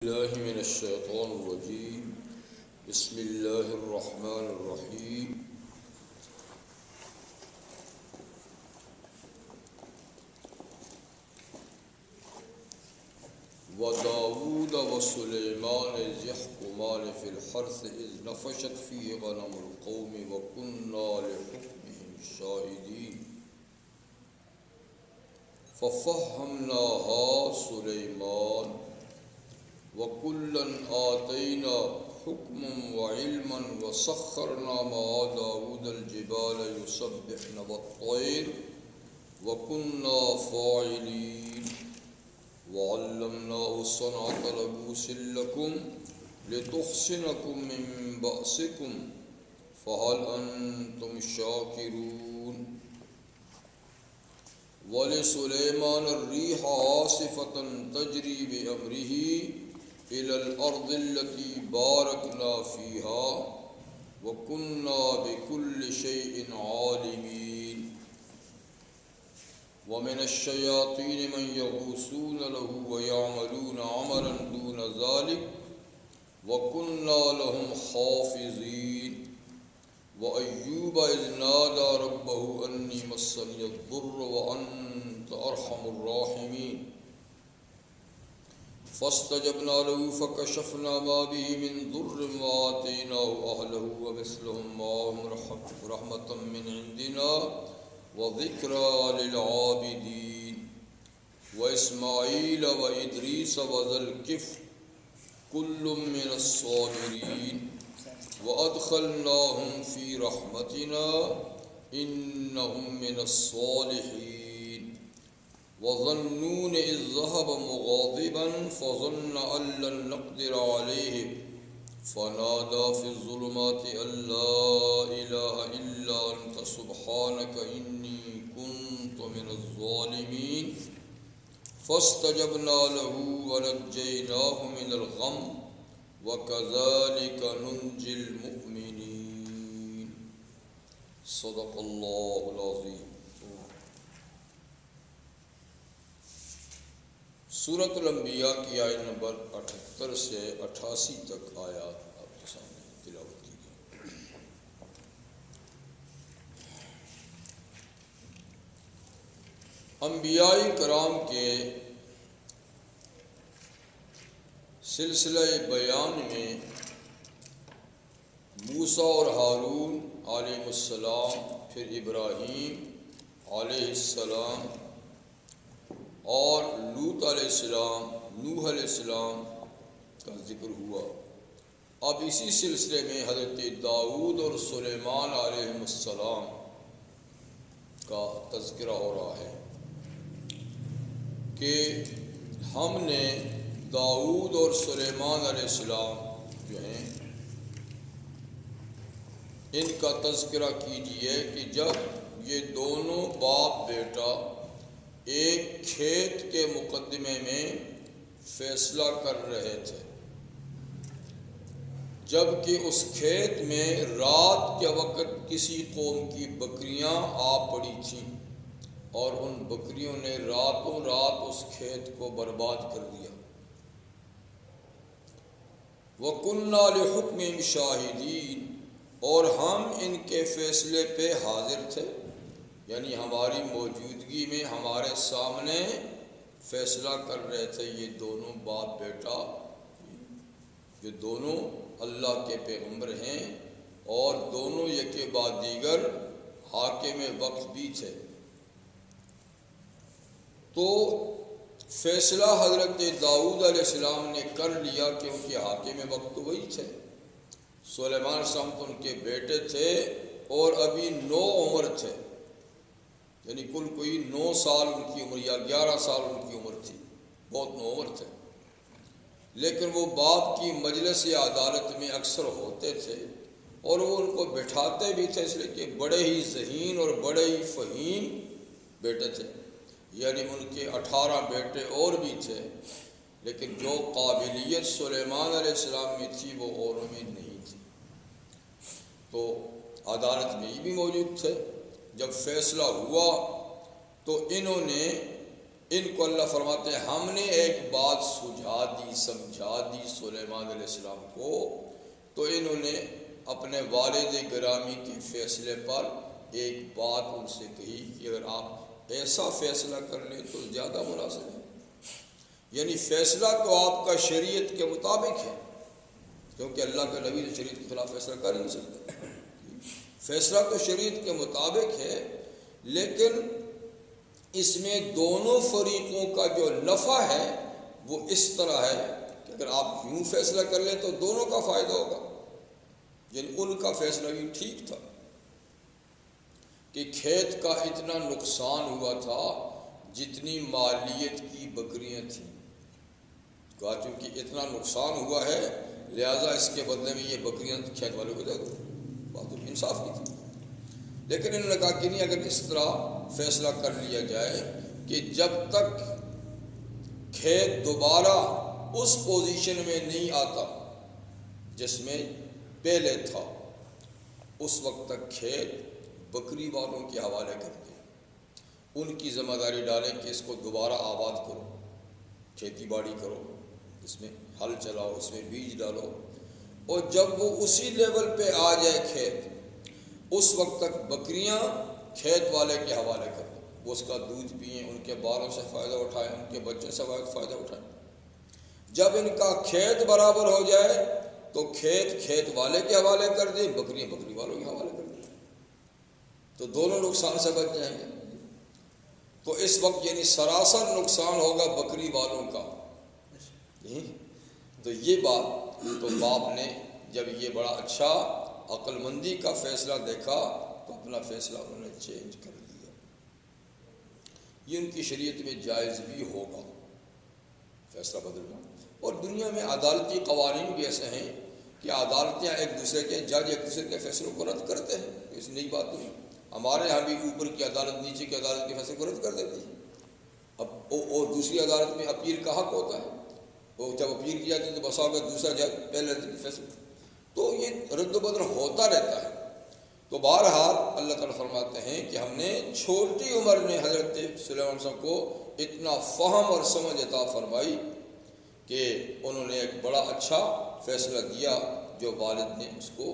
الله من الشيطان الرجيم بسم الله الرحمن الرحيم وداود وسليمان إذ يحكمان في الحرث إذ نفشت فيه غنم القوم وكنا لحكمهم شاهدين ففهمناها سليمان وَكُلًّا آتَيْنَا حُكْمًا وَعِلْمًا وَسَخَّرْنَا مَعَ دَاوُودَ الْجِبَالَ يُسَبِّحْنَ وَالطَّيْرَ وَكُنَّا فَاعِلِينَ وَعَلَّمْنَاهُ صَنْعَةَ لَبُوسٍ لَكُمْ لِتُحْصِنَكُم مِّن بَأْسِكُمْ فَهَلْ أَنتُمْ شَاكِرُونَ وَلِسُلَيْمَانَ الرِّيحَ عَاصِفَةً تَجْرِي بِأَمْرِهِ إِلَى الْأَرْضِ الَّتِي بَارَكْنَا فِيهَا وَكُنَّا بِكُلِّ شَيْءٍ عَالِمِينَ وَمِنَ الشَّيَاطِينِ مَن يَغُوصُونَ لَهُ وَيَعْمَلُونَ عَمَلًا دُونَ ذَلِكَ وَكُنَّا لَهُمْ حَافِظِينَ وَأَيُّوبَ إِذْ نَادَى رَبَّهُ أَنِّي مَسَّنِيَ الضُّرُّ وَأَنْتَ أَرْحَمُ الرَّاحِمِينَ فاستجبنا له فكشفنا ما به من ضر وآتيناه أهله ومثلهم معهم رحمة من عندنا وذكرى للعابدين وإسماعيل وإدريس وذا الكفل كل من الصابرين وأدخلناهم في رحمتنا إنهم من الصالحين وظنون إذ ذهب مغاضبا فظن أن لن نقدر عليه فنادى في الظلمات أن لا إله إلا أنت سبحانك إني كنت من الظالمين فاستجبنا له ونجيناه من الغم وكذلك ننجي المؤمنين صدق الله العظيم. سورۃ الانبیاء کی آیت نمبر 78 سے 88 تک آیات آپ کے سامنے تلاوت کی گئی. انبیاء کرام کے سلسلہ بیان میں موسیٰ اور ہارون علیہ السلام، پھر ابراہیم علیہ السلام اور لوط علیہ السلام، نوح علیہ السلام کا ذکر ہوا. اب اسی سلسلے میں حضرت داؤد اور سلیمان علیہ السلام کا تذکرہ ہو رہا ہے کہ ہم نے داؤد اور سلیمان علیہ السلام جو ہیں ان کا تذکرہ کیجیے کہ جب یہ دونوں باپ بیٹا ایک کھیت کے مقدمے میں فیصلہ کر رہے تھے، جب کہ اس کھیت میں رات کے وقت کسی قوم کی بکریاں آ پڑی تھیں اور ان بکریوں نے راتوں رات اس کھیت کو برباد کر دیا. وَكُنَّا لِحُكْمِهِمْ شَاهِدِينَ اور ہم ان کے فیصلے پہ حاضر تھے، یعنی ہماری موجودگی میں ہمارے سامنے فیصلہ کر رہے تھے. یہ دونوں باپ بیٹا جو دونوں اللہ کے پیغمبر ہیں اور دونوں یکے بعد دیگر حاکم وقت بھی تھے. تو فیصلہ حضرت داؤد علیہ السلام نے کر لیا کہ ان کے حاکم وقت تو وہی تھے. سلیمان السلام تو ان کے بیٹے تھے اور ابھی 9 عمر تھے، یعنی کل کوئی 9 سال ان کی عمر یا 11 سال ان کی عمر تھی، بہت 9 عمر تھے. لیکن وہ باپ کی مجلس عدالت میں اکثر ہوتے تھے اور وہ ان کو بٹھاتے بھی تھے، اس لیے کہ بڑے ہی ذہین اور بڑے ہی فہیم بیٹے تھے. یعنی ان کے 18 بیٹے اور بھی تھے، لیکن جو قابلیت سلیمان علیہ السلام میں تھی وہ اوروں میں نہیں تھی. تو عدالت میں یہ بھی موجود تھے. جب فیصلہ ہوا تو انہوں نے ان کو اللہ فرماتے ہیں ہم نے ایک بات سجھا دی، سمجھا دی سلیمان علیہ السلام کو، تو انہوں نے اپنے والد گرامی کے فیصلے پر ایک بات ان سے کہی کہ اگر آپ ایسا فیصلہ کر لیں تو زیادہ مناسب ہے، یعنی فیصلہ تو آپ کا شریعت کے مطابق ہے، کیونکہ اللہ کا نبی شریعت کے خلاف فیصلہ کر نہیں سکتا، فیصلہ تو شریعت کے مطابق ہے، لیکن اس میں دونوں فریقوں کا جو نفع ہے وہ اس طرح ہے کہ اگر آپ یوں فیصلہ کر لیں تو دونوں کا فائدہ ہوگا، یعنی ان کا فیصلہ بھی ٹھیک تھا کہ کھیت کا اتنا نقصان ہوا تھا جتنی مالیت کی بکریاں تھیں، کہا چونکہ اتنا نقصان ہوا ہے لہٰذا اس کے بدلے میں یہ بکریاں کھیت والوں کو دے دو، بات تو انصاف کی تھی، لیکن انہوں نے کہا کہ نہیں، اگر اس طرح فیصلہ کر لیا جائے کہ جب تک کھیت دوبارہ اس پوزیشن میں نہیں آتا جس میں پہلے تھا، اس وقت تک کھیت بکری والوں کے حوالے کر دیں، ان کی ذمہ داری ڈالیں کہ اس کو دوبارہ آباد کرو، کھیتی باڑی کرو، اس میں ہل چلاؤ، اس میں بیج ڈالو، اور جب وہ اسی لیول پہ آ جائے کھیت، اس وقت تک بکریاں کھیت والے کے حوالے کر دیں، وہ اس کا دودھ پئیں، ان کے بالوں سے فائدہ اٹھائیں، ان کے بچوں سے فائدہ اٹھائیں، جب ان کا کھیت برابر ہو جائے تو کھیت والے کے حوالے کر دیں، بکریاں بکری والوں کے حوالے کر دیں، تو دونوں نقصان سے بچ جائیں گے۔ تو اس وقت یعنی سراسر نقصان ہوگا بکری والوں کا، تو یہ بات، تو باپ نے جب یہ بڑا اچھا عقل مندی کا فیصلہ دیکھا تو اپنا فیصلہ انہوں نے چینج کر دیا، یہ ان کی شریعت میں جائز بھی ہوگا فیصلہ بدلنا، اور دنیا میں عدالتی قوانین بھی ایسے ہیں کہ عدالتیں ایک دوسرے کے جج ایک دوسرے کے فیصلوں کو رد کرتے ہیں، اس نئی بات نہیں، ہمارے یہاں بھی اوپر کی عدالت نیچے کی عدالت کے فیصلے کو رد کر دیتی ہے، اب اور دوسری عدالت میں اپیل کا حق ہوتا ہے، وہ جب اپیل کیا جاتی ہے تو بسا ہوگا دوسرا جج پہلے فیصلے، تو یہ رد و بدل ہوتا رہتا ہے۔ تو بہرحال اللہ تعالیٰ فرماتے ہیں کہ ہم نے چھوٹی عمر میں حضرت سلیمان علیہ السلام کو اتنا فہم اور سمجھ عطا فرمائی کہ انہوں نے ایک بڑا اچھا فیصلہ دیا جو والد نے اس کو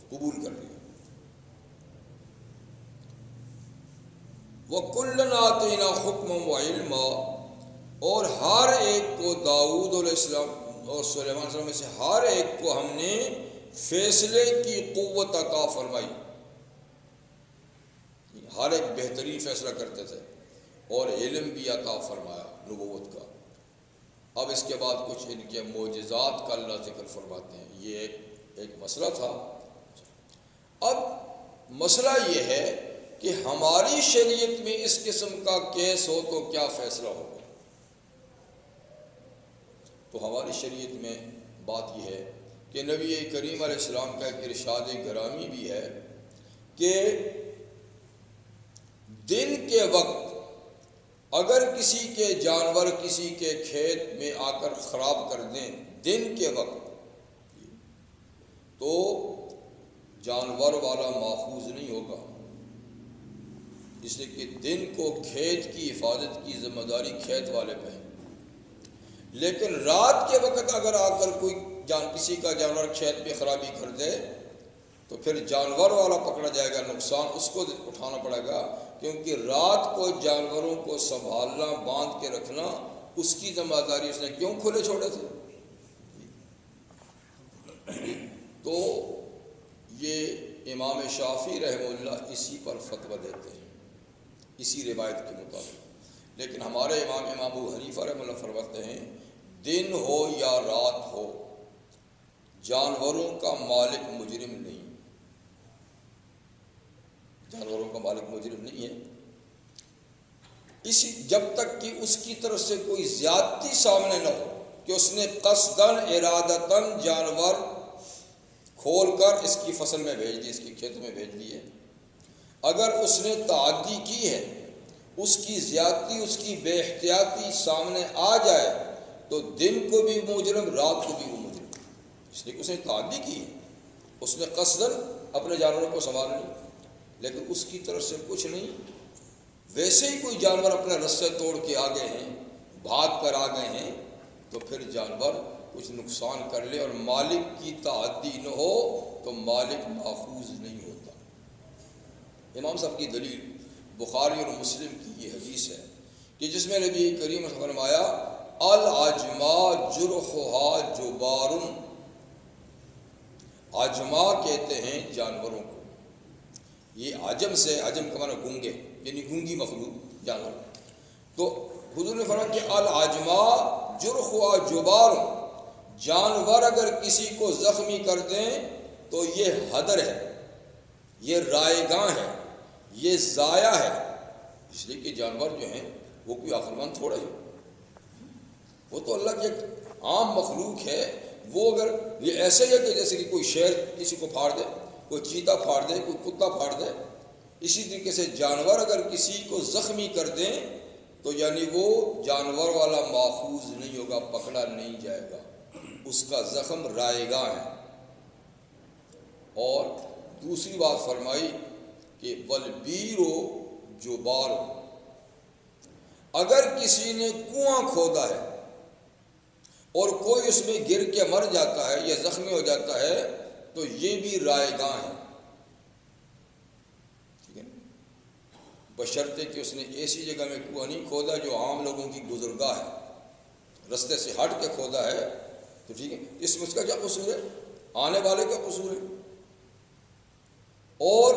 قبول کر لیا۔ وَكُلًّا آتَيْنَا حُكْمًا وَعِلْمًا، اور ہر ایک کو داؤد علیہ السلام اور سلیمان علیہ السلام میں سے ہر ایک کو ہم نے فیصلے کی قوت عطا فرمائی، ہر ایک بہترین فیصلہ کرتے تھے، اور علم بھی عطا فرمایا نبوت کا۔ اب اس کے بعد کچھ ان کے معجزات کا اللہ ذکر فرماتے ہیں، یہ ایک مسئلہ تھا۔ اب مسئلہ یہ ہے کہ ہماری شریعت میں اس قسم کا کیس ہو تو کیا فیصلہ ہوگا؟ تو ہماری شریعت میں بات یہ ہے کہ نبی کریم علیہ السلام کا ایک ارشاد گرامی بھی ہے کہ دن کے وقت اگر کسی کے جانور کسی کے کھیت میں آ کر خراب کر دیں دن کے وقت، تو جانور والا ماخوذ نہیں ہوگا، اس لیے کہ دن کو کھیت کی حفاظت کی ذمہ داری کھیت والے پہ ہے، لیکن رات کے وقت اگر آ کر کوئی کسی کا جانور کھیت میں خرابی کر دے تو پھر جانور والا پکڑا جائے گا، نقصان اس کو اٹھانا پڑے گا، کیونکہ رات کو جانوروں کو سنبھالنا، باندھ کے رکھنا اس کی ذمہ داری اس نے کیوں کھلے چھوڑے تھے۔ تو یہ امام شافعی رحمہ اللہ اسی پر فتویٰ دیتے ہیں، اسی روایت کے مطابق، لیکن ہمارے امام ابو حنیفہ رحمہ اللہ فرماتے ہیں دن ہو یا رات ہو جانوروں کا مالک مجرم نہیں، جانوروں کا مالک مجرم نہیں ہے، اسی جب تک کہ اس کی طرف سے کوئی زیادتی سامنے نہ ہو کہ اس نے قصداً ارادتاً جانور کھول کر اس کی فصل میں بھیج دی، اس کے کھیت میں بھیج دی ہے۔ اگر اس نے تعدی کی ہے، اس کی زیادتی، اس کی بے احتیاطی سامنے آ جائے تو دن کو بھی مجرم، رات کو بھی وہ مجرم، اس لیے کہ اس نے تعدی کی ہے، اس نے قصداً اپنے جانوروں کو سنبھالا نہیں، لیکن اس کی طرف سے کچھ نہیں ویسے ہی کوئی جانور اپنے رستے توڑ کے آ گئے ہیں، بھاگ کر آ گئے ہیں، تو پھر جانور کچھ نقصان کر لے اور مالک کی تعدی نہ ہو تو مالک ماخوذ نہیں ہوتا۔ امام صاحب کی دلیل بخاری اور مسلم کی یہ حدیث ہے کہ جس میں نبی کریم نے فرمایا العجما جرحها جبار، عجما کہتے ہیں جانوروں کو، یہ عجم سے، عجم کا معنی گونگے، یعنی گونگی مخلوق جانور، تو حضور نے فرمایا کہ العجما جرحها جبار، جانور اگر کسی کو زخمی کر دیں تو یہ حدر ہے، یہ رائگاں ہے، یہ ضائع ہے، اس لیے کہ جانور جو ہیں وہ کوئی عقلمند تھوڑا ہی، وہ تو اللہ کی ایک عام مخلوق ہے۔ وہ اگر یہ ایسے ہی ہے کہ جیسے کہ کوئی شیر کسی کو پھاڑ دے، کوئی چیتا پھاڑ دے، کوئی کتا پھاڑ دے، اسی طریقے سے جانور اگر کسی کو زخمی کر دیں تو یعنی وہ جانور والا ماخوذ نہیں ہوگا، پکڑا نہیں جائے گا، اس کا زخم رائگاں ہے۔ اور دوسری بات فرمائی کہ والبیرو جبار، اگر کسی نے کنواں کھودا ہے اور کوئی اس میں گر کے مر جاتا ہے یا زخمی ہو جاتا ہے تو یہ بھی رائگاں ہے، ٹھیک ہے، بشرطے کہ اس نے ایسی جگہ میں کنواں نہیں کھودا جو عام لوگوں کی گزرگاہ ہے، رستے سے ہٹ کے کھودا ہے تو ٹھیک ہے، اس میں اس کا کیا قصور ہے، آنے والے کا قصور ہے۔ اور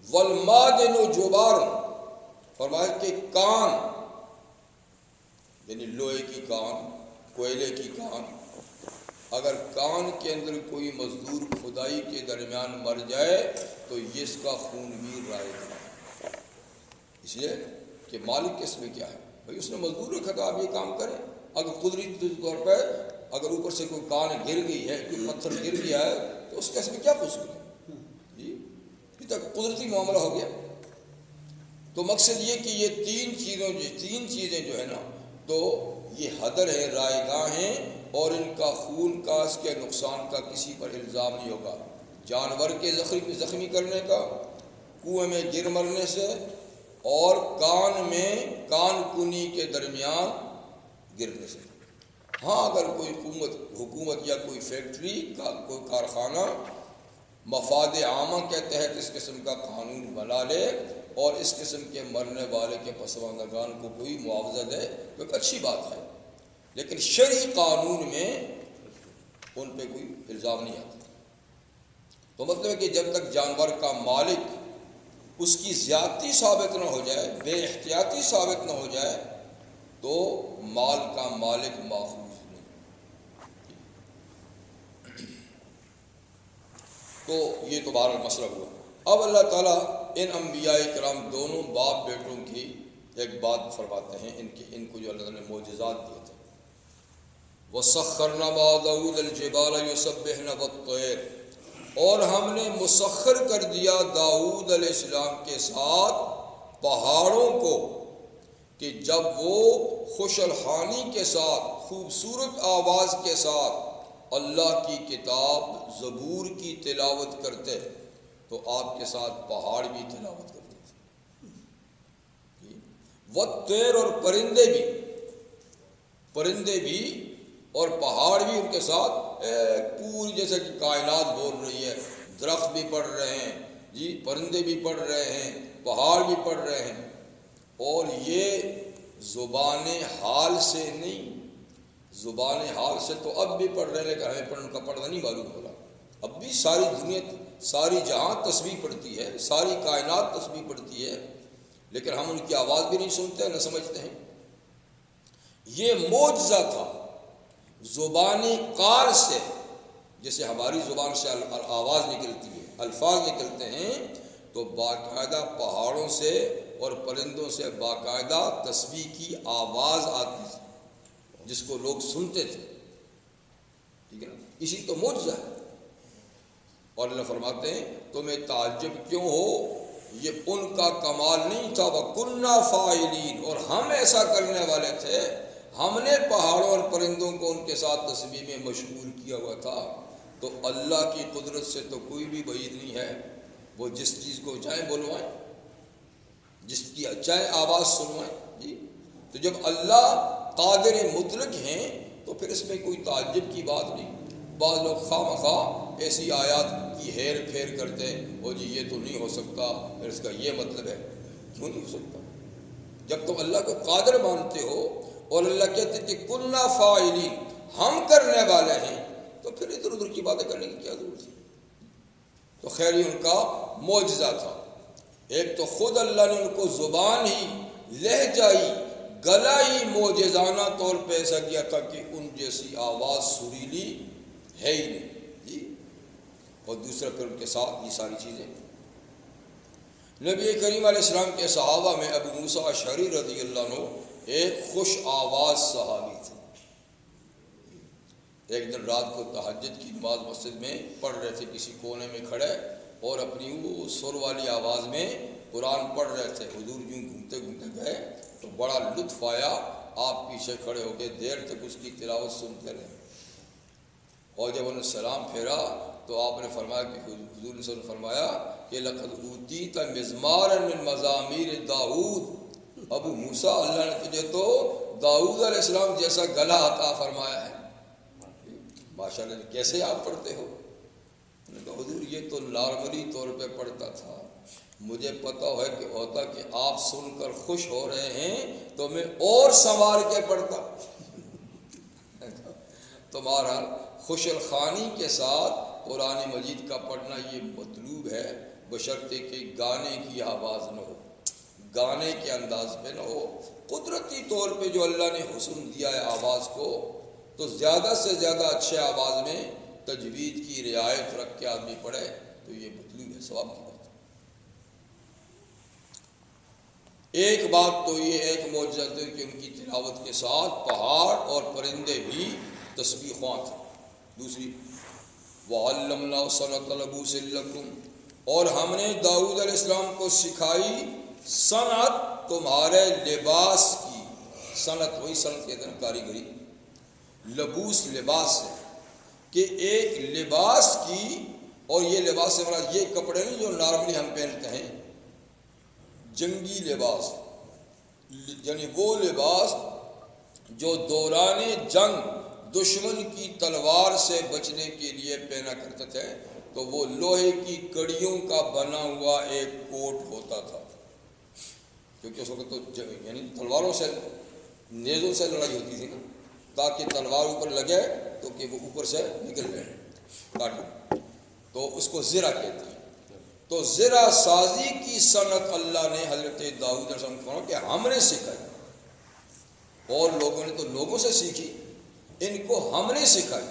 والمادن جبار، فرمایا کہ کان، یعنی لوہے کی کان، کوئلے کی کان، اگر کان کے اندر کوئی مزدور کھدائی کے درمیان مر جائے تو یہ اس کا خون بھی رائے گا، اس لیے کہ مالک اس میں کیا ہے، بھائی اس نے مزدور رکھا تھا آپ یہ کام کریں، اگر قدرتی طور پہ اگر اوپر سے کوئی کان گر گئی ہے، کوئی پتھر گر گیا ہے تو اس کا اس میں کیا قصور ہے، جی یہ تک قدرتی معاملہ ہو گیا۔ تو مقصد یہ کہ یہ تین چیزیں جو ہے نا تو یہ حدر ہے، رائگاں ہیں، اور ان کا خون کا، اس کے نقصان کا کسی پر الزام نہیں ہوگا، جانور کے زخمی کرنے کا، کنویں میں گر مرنے سے، اور کان کنی کے درمیان گرنے سے۔ ہاں اگر کوئی حکومت یا کوئی فیکٹری کا کوئی کارخانہ مفاد عامہ کے تحت اس قسم کا قانون بنا لے اور اس قسم کے مرنے والے کے پسماندگان کو کوئی معاوضہ دے تو ایک اچھی بات ہے، لیکن شرعی قانون میں ان پہ کوئی الزام نہیں آتا۔ تو مطلب ہے کہ جب تک جانور کا مالک اس کی زیادتی ثابت نہ ہو جائے، بے احتیاطی ثابت نہ ہو جائے تو مال کا مالک ماخوذ نہیں۔ تو یہ تو بہرحال مسئلہ ہوا۔ اب اللہ تعالیٰ ان انبیاء کرام دونوں باپ بیٹوں کی ایک بات فرماتے ہیں، ان کو جو اللہ تعالیٰ نے معجزات دیے تھے، وَسَخَّرْنَا مَعَ دَاوُودَ الْجِبَالَ يُسَبِّحْنَ وَالطَّيْرَ، اور ہم نے مسخر کر دیا داؤد علیہ السلام کے ساتھ پہاڑوں کو کہ جب وہ خوش الحانی کے ساتھ، خوبصورت آواز کے ساتھ اللہ کی کتاب زبور کی تلاوت کرتے تو آپ کے ساتھ پہاڑ بھی تلاوت کرتے تھے، والطیر، اور پرندے بھی اور پہاڑ بھی ان کے ساتھ، پوری جیسے کہ کائنات بول رہی ہے، درخت بھی پڑھ رہے ہیں، جی پرندے بھی پڑھ رہے ہیں، پہاڑ بھی پڑھ رہے ہیں، اور یہ زبان حال سے نہیں، زبان حال سے تو اب بھی پڑھ رہے ہیں لیکن ہمیں ان کا پڑھنا نہیں معلوم ہو رہا، اب بھی ساری دنیا، ساری جہاں تسبیح پڑھتی ہے، ساری کائنات تسبیح پڑھتی ہے، لیکن ہم ان کی آواز بھی نہیں سنتے، نہ سمجھتے ہیں۔ یہ معجزہ تھا زبان قال سے، جیسے ہماری زبان سے آواز نکلتی ہے، الفاظ نکلتے ہیں، تو باقاعدہ پہاڑوں سے اور پرندوں سے باقاعدہ تسبیح کی آواز آتی تھی جس کو لوگ سنتے تھے، ٹھیک ہے نا، اسی تو معجزہ ہے۔ اور اللہ فرماتے ہیں تمہیں تعجب کیوں ہو، یہ ان کا کمال نہیں تھا، وَكُنَّا فَاعِلِينَ، اور ہم ایسا کرنے والے تھے، ہم نے پہاڑوں اور پرندوں کو ان کے ساتھ تسبیح میں مشغول کیا ہوا تھا۔ تو اللہ کی قدرت سے تو کوئی بھی بعید نہیں ہے، وہ جس چیز کو چاہیں بلوائیں، جس کی چاہے آواز سنوائیں جی. تو جب اللہ قادر مطلق ہیں تو پھر اس میں کوئی تعجب کی بات نہیں. بعض لوگ خواہ ایسی آیات کی ہیر پھیر کرتے ہیں، وہ جی یہ تو نہیں ہو سکتا، پھر اس کا یہ مطلب ہے. کیوں نہیں ہو سکتا؟ جب تم اللہ کو قادر مانتے ہو اور اللہ کہتے کہ کننا فاعلین، ہم کرنے والے ہیں، تو پھر ادھر ادھر کی باتیں کرنے کی کیا ضرورت ہے؟ تو خیر یہ ان کا معجزہ تھا. ایک تو خود اللہ نے ان کو زبان ہی، لہجائی، گلائی معجزانہ طور پہ ایسا کیا تھا کہ ان جیسی آواز سریلی ہے ہی نہیں جی. اور دوسرا پھر ان کے ساتھ یہ ساری چیزیں. نبی کریم علیہ السلام کے صحابہ میں ابو موسیٰ اشعری رضی اللہ عنہ ایک خوش آواز صحابی تھے. ایک دن رات کو تہجد کی نماز مسجد میں پڑھ رہے تھے، کسی کونے میں کھڑے اور اپنی وہ سر والی آواز میں قرآن پڑھ رہے تھے. حضور یوں گھومتے گھومتے گئے تو بڑا لطف آیا. آپ پیچھے کھڑے ہو کے دیر تک اس کی تلاوت سنتے رہے. اور جب انہوں نے سلام پھیرا تو آپ نے فرمایا کہ حضور نے فرمایا کہ لقد اوتیت مزمارا من مزامیر داؤد. ابو موسیٰ، اللہ نے تجھے تو داؤد علیہ السلام جیسا گلا عطا فرمایا ہے. ماشاء اللہ، کیسے آپ پڑھتے ہو؟ نے کہا حضور یہ تو نارملی طور پہ پڑھتا تھا، مجھے پتہ ہے کہ ہوتا کہ آپ سن کر خوش ہو رہے ہیں تو میں اور سنوار کے پڑھتا. تمہارا خوش الخوانی کے ساتھ قرآن مجید کا پڑھنا یہ مطلوب ہے، بشرطے کہ گانے کی آواز نہ ہو، گانے کے انداز پہ نہ ہو. قدرتی طور پہ جو اللہ نے حسن دیا ہے آواز کو، تو زیادہ سے زیادہ اچھے آواز میں تجوید کی رعایت رکھ کے آدمی پڑھے تو یہ مطلوب ہے، ثواب کی بات. ایک بات تو یہ ایک معجزہ ہے کہ ان کی تلاوت کے ساتھ پہاڑ اور پرندے بھی تسبیح خواں تھے. دوسری وَعَلَّمْنَا صَنَعَةَ لَبُوسٍ لَكُمْ، اور ہم نے داؤد علیہ السلام کو سکھائی صنعت تمہارے لباس کی. صنعت وہی صنعت کہتے ہیں کاریگری، لبوس لباس ہے کہ ایک لباس کی. اور یہ لباس سے مراد یہ کپڑے نہیں جو نارملی ہم پہنتے ہیں، جنگی لباس، یعنی وہ لباس جو دوران جنگ دشمن کی تلوار سے بچنے کے لیے پہنا کرتے تھے. تو وہ لوہے کی کڑیوں کا بنا ہوا ایک کوٹ ہوتا تھا، کیونکہ اس وقت تو یعنی تلواروں سے، نیزوں سے لڑائی ہوتی تھی نا، تاکہ تلوار اوپر لگے تو کہ وہ اوپر سے نکل جائے کاٹو. تو اس کو زرہ کہتے ہیں. تو زرہ سازی کی صنعت اللہ نے حضرت داؤد علیہ السلام کو کہ ہم نے سکھائی. اور لوگوں نے تو لوگوں سے سیکھی، ان کو ہم نے سکھائی.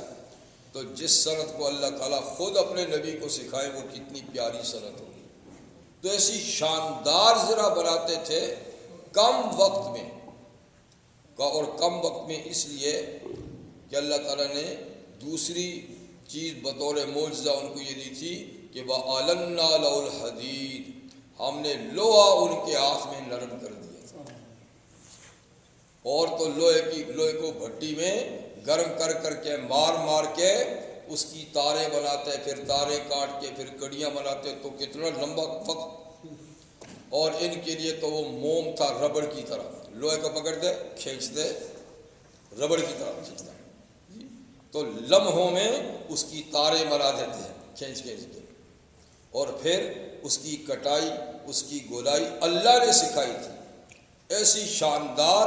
تو جس صنعت کو اللہ تعالیٰ خود اپنے نبی کو سکھائے وہ کتنی پیاری صنعت ہوگی. تو ایسی شاندار زرہ بناتے تھے کم وقت میں. اور کم وقت میں اس لیے کہ اللہ تعالیٰ نے دوسری چیز بطور معجزہ ان کو یہ دی تھی کہ وَأَلَنَّا لَهُ الْحَدِيدَ، ہم نے لوہا ان کے ہاتھ میں نرم کر دیا تھا. اور تو لوہے کو بھٹی میں گرم کر کر کے مار کے اس کی تاریں بناتے، پھر تاریں کاٹ کے پھر کڑیاں بناتے، تو کتنا لمبا وقت. اور ان کے لیے تو وہ موم تھا ربڑ کی طرح، لوہے کو پکڑتے کھینچتے ربڑ کی طرح کھینچتا، تو لمحوں میں اس کی تاریں بنا دیتے ہیں کھینچ کے. اور پھر اس کی کٹائی، اس کی گولائی اللہ نے سکھائی تھی. ایسی شاندار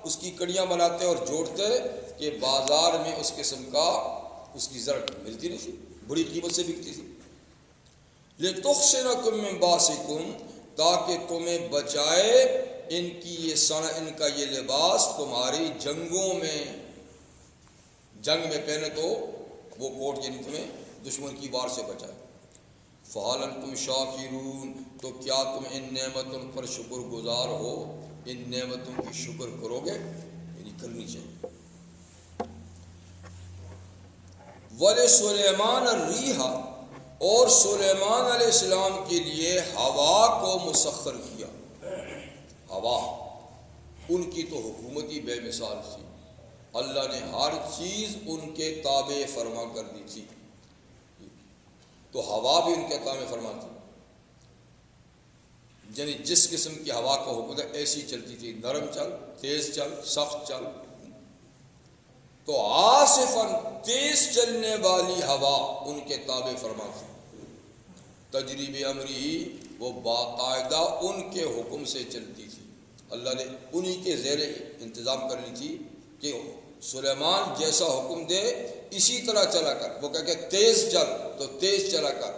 اس کی کڑیاں بناتے اور جوڑتے کہ بازار میں اس قسم کا اس کی زرع ملتی نہیں تھی، بڑی قیمت سے بکتی تھی. لِتُحْصِنَكُم مِّن بَأْسِكُم، تاکہ تمہیں بچائے ان کی ان کا یہ لباس تمہاری جنگوں میں. جنگ میں پہنے تو وہ کوٹ یعنی تمہیں دشمن کی وار سے بچائے. فَهَلْ أَنْتُمْ شَاكِرُونَ، تو کیا تم ان نعمتوں پر شکر گزار ہو؟ ان نعمتوں کی شکر کرو گے، یعنی کرنی چاہیے. وَلِسُلَيْمَانَ الرِّيحَ، اور سلیمان علیہ السلام کے لیے ہوا کو مسخر کیا. ہوا ان کی تو حکومت ہی بے مثال تھی، اللہ نے ہر چیز ان کے تابع فرما کر دی تھی. تو ہوا بھی ان کے تابع فرما تھی. یعنی جس قسم کی ہوا کا حکم ہے ایسی چلتی تھی، نرم چل، تیز چل، سخت چل۔ تو عاصفاً تیز چلنے والی ہوا ان کے تابع فرما تھی، تجریب امری وہ باقاعدہ ان کے حکم سے چلتی تھی۔ اللہ نے انہی کے زیر انتظام کر لی تھی کہ سلیمان جیسا حکم دے اسی طرح چلا کر۔ وہ کہہ کہ تیز چل تو تیز چلا کر،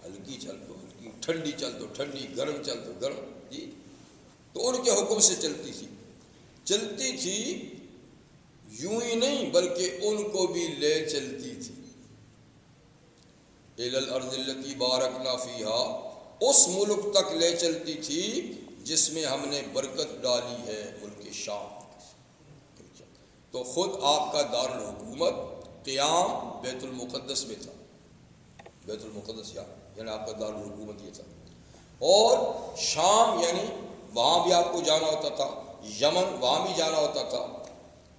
ہلکی چل تو ہلکی، ٹھنڈی چل تو ٹھنڈی، گرم چل تو گرم، جی تو ان کے حکم سے چلتی تھی یوں ہی نہیں بلکہ ان کو بھی لے چلتی تھی۔ اِلَى الْأَرْضِ الَّتِي بَارَكْنَا فِيهَا، اس ملک تک لے چلتی تھی جس میں ہم نے برکت ڈالی ہے، ملک شام۔ تو خود آپ کا دارالحکومت قیام بیت المقدس میں تھا، بیت المقدس یعنی آپ کا دارالحکومت یہ تھا، اور شام یعنی وہاں بھی آپ کو جانا ہوتا تھا، یمن وہاں بھی جانا ہوتا تھا۔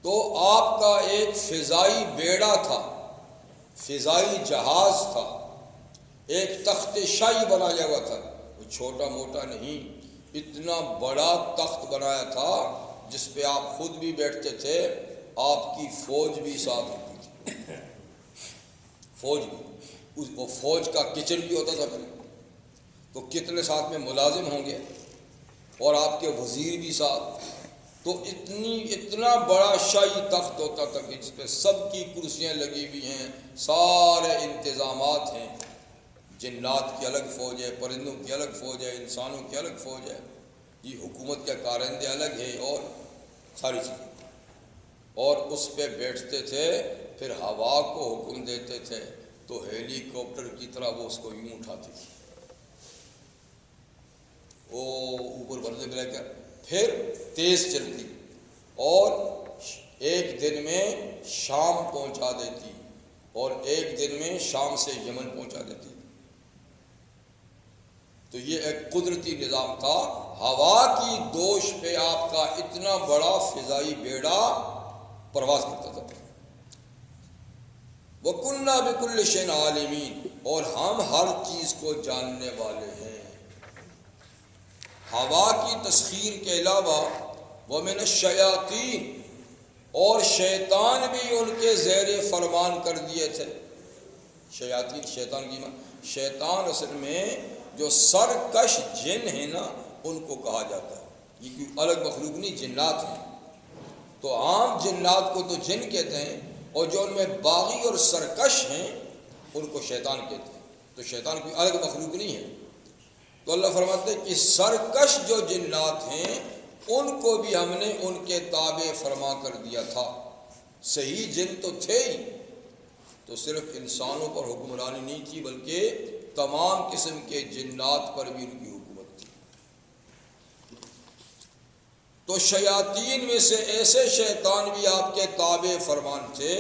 تو آپ کا ایک فضائی بیڑا تھا، فضائی جہاز تھا، ایک تخت شاہی بنایا ہوا تھا، وہ چھوٹا موٹا نہیں، اتنا بڑا تخت بنایا تھا جس پہ آپ خود بھی بیٹھتے تھے، آپ کی فوج بھی ساتھ ہوتی تھی، فوج بھی، وہ فوج کا کچن بھی ہوتا تھا پھر، تو کتنے ساتھ میں ملازم ہوں گے، اور آپ کے وزیر بھی ساتھ۔ تو اتنا بڑا شاہی تخت ہوتا تھا کہ جس پہ سب کی کرسیاں لگی ہوئی ہیں، سارے انتظامات ہیں، جنات کی الگ فوج ہے، پرندوں کی الگ فوج ہے، انسانوں کی الگ فوج ہے، یہ حکومت کے کارندے الگ ہیں، اور ساری چیزیں، اور اس پہ بیٹھتے تھے، پھر ہوا کو حکم دیتے تھے تو ہیلی کاپٹر کی طرح وہ اس کو یوں اٹھاتی تھی، وہ اوپر بردے میں لے کر پھر تیز چلتی، اور ایک دن میں شام پہنچا دیتی، اور ایک دن میں شام سے یمن پہنچا دیتی۔ تو یہ ایک قدرتی نظام تھا، ہوا کی دوش پہ آپ کا اتنا بڑا فضائی بیڑا پرواز کرتا تھا۔ وَكُنَّا بِكُلِّ شَيْءٍ عَالِمِينَ، اور ہم ہر چیز کو جاننے والے ہیں۔ ہوا کی تسخیر کے علاوہ وَمِنَ الشَّيَاطِينِ، اور شیطان بھی ان کے زیر فرمان کر دیے تھے۔ شیاطین، شیطان کی شیطان اصل میں جو سرکش جن ہیں نا ان کو کہا جاتا ہے، یہ کوئی الگ مخلوق نہیں، جنات ہیں۔ تو عام جنات کو تو جن کہتے ہیں، اور جو ان میں باغی اور سرکش ہیں ان کو شیطان کہتے ہیں۔ تو شیطان کوئی الگ مخلوق نہیں ہے۔ تو اللہ فرماتے ہیں کہ سرکش جو جنات ہیں ان کو بھی ہم نے ان کے تابع فرما کر دیا تھا۔ صحیح جن تو تھے ہی، تو صرف انسانوں پر حکمرانی نہیں تھی بلکہ تمام قسم کے جنات پر بھی ان کی حکومت تھی۔ تو شیاطین میں سے ایسے شیطان بھی آپ کے تابع فرمان تھے،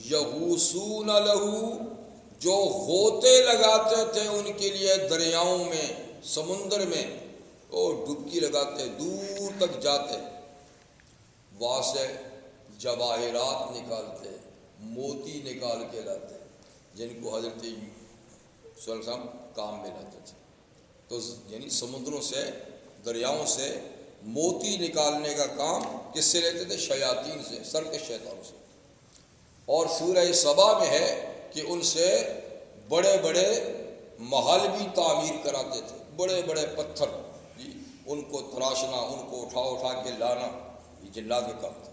یغوصون لہو، جو غوطے لگاتے تھے ان کے لیے دریاؤں میں، سمندر میں، اور ڈبکی لگاتے، دور تک جاتے، وہاں سے جواہرات نکالتے، موتی نکال کے لاتے، جن کو حضرت صلی اللہ علیہ وسلم کام میں لاتے تھے۔ تو یعنی سمندروں سے، دریاؤں سے موتی نکالنے کا کام کس سے لیتے تھے؟ شیاطین سے، سرکش شیطانوں سے۔ اور سورہ سبا میں ہے کہ ان سے بڑے بڑے محل بھی تعمیر کراتے تھے، بڑے بڑے پتھر، جی ان کو تراشنا، ان کو اٹھا اٹھا کے لانا، یہ جنات کا کام تھا،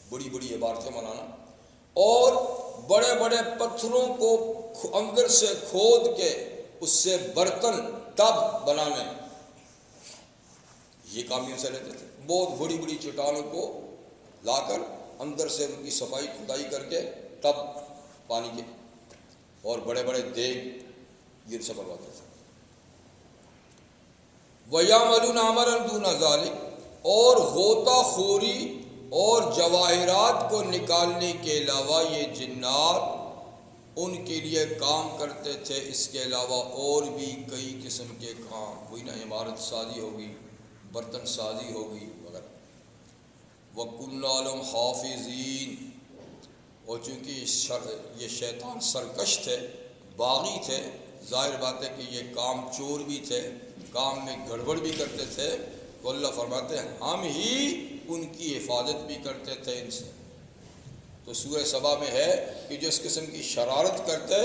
بڑی بڑی عمارتیں بنانا، اور بڑے بڑے پتھروں کو اندر سے کھود کے اس سے برتن، ٹب بنانے، یہ کام ان سے لیتے تھے۔ بہت بڑی بڑی چٹانوں کو لا کر اندر سے ان کی صفائی کھدائی کر کے ٹب پانی کے، اور بڑے بڑے دیگ یہ سب بنواتے تھے۔ وَيَعْمَلُونَ عَمَلًا دُونَ ذَلِكَ، اور غوطہ خوری اور جواہرات کو نکالنے کے علاوہ یہ جنات ان کے لیے کام کرتے تھے، اس کے علاوہ اور بھی کئی قسم کے کام، کوئی نہ عمارت سازی ہوگی، برتن سازی ہوگی وغیرہ۔ وَكُنَّا لَهُمْ حَافِظِينَ، اور چونکہ یہ شیطان سرکش تھے، باغی تھے، ظاہر بات ہے کہ یہ کام چور بھی تھے، کام میں گڑبڑ بھی کرتے تھے تو اللہ فرماتے ہیں ہم ہی ان کی حفاظت بھی کرتے تھے ان سے۔ تو سورہ سبا میں ہے کہ جو اس قسم کی شرارت کرتے،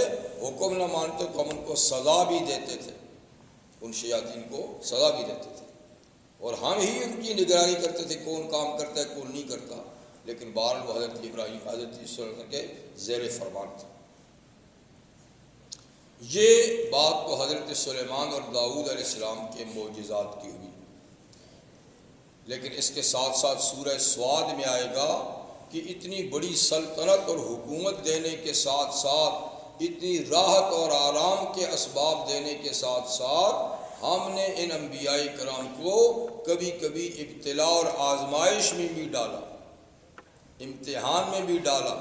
حکم نہ مانتے تو ہم ان کو سزا بھی دیتے تھے، ان شیاطین کو سزا بھی دیتے تھے، اور ہم ہی ان کی نگرانی کرتے تھے کون کام کرتا ہے کون نہیں کرتا، لیکن بہرحال وہ حضرت ابراہیم حضرت یوسف کے زیر فرمان تھے۔ یہ بات تو حضرت سلیمان اور داؤد علیہ السلام کے معجزات کی ہوئی، لیکن اس کے ساتھ ساتھ سورہ سواد میں آئے گا کہ اتنی بڑی سلطنت اور حکومت دینے کے ساتھ ساتھ، اتنی راحت اور آرام کے اسباب دینے کے ساتھ ساتھ، ہم نے ان انبیاء کرام کو کبھی کبھی ابتلا اور آزمائش میں بھی ڈالا، امتحان میں بھی ڈالا،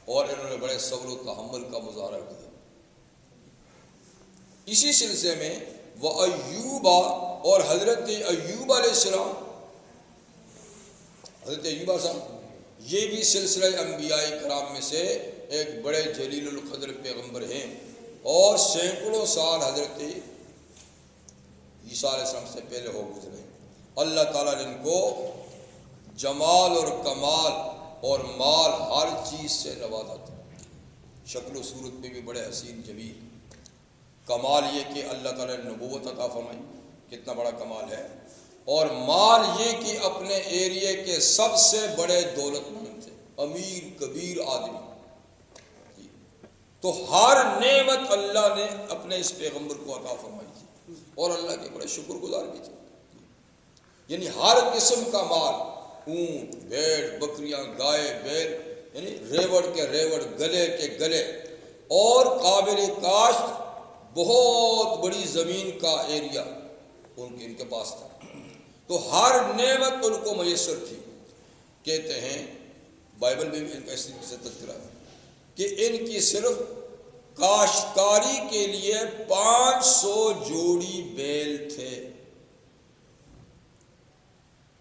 اور انہوں نے بڑے صبر و تحمل کا مظاہرہ کیا۔ اسی سلسلے میں وہ ایوبا اور حضرت ایوب علیہ السلام، حضرت ایوب علیہ السلام یہ بھی سلسلہ انبیاء کرام میں سے ایک بڑے جلیل القدر پیغمبر ہیں، اور سینکڑوں سال حضرت عیسیٰ علیہ السلام سے پہلے ہو گزرے۔ اللہ تعالیٰ نے ان کو جمال اور کمال اور مال ہر چیز سے نوازا تھا، شکل و صورت میں بھی بڑے حسین جمیل۔ کمال یہ کہ اللہ تعالیٰ نے نبوت عطا فرمائی، کتنا بڑا کمال ہے، اور مال یہ کہ اپنے ایریے کے سب سے بڑے دولت مند تھے، امیر کبیر آدمی۔ تو ہر نعمت اللہ نے اپنے اس پیغمبر کو عطا فرمائی تھی، اور اللہ کے بڑے شکر گزار بھی تھے۔ یعنی ہر قسم کا مال، اونٹ، بھیڑ، بکریاں، گائے، بیل، یعنی ریوڑ کے ریوڑ، گلے کے گلے، اور قابل کاشت بہت بڑی زمین کا ایریا ان کے پاس تھا۔ تو ہر نعمت ان کو میسر تھی۔ کہتے ہیں بائبل میں بھی ان کا اس سے تذکرہ ہے کہ ان کی صرف کاشتکاری کے لیے 500 جوڑی بیل تھے۔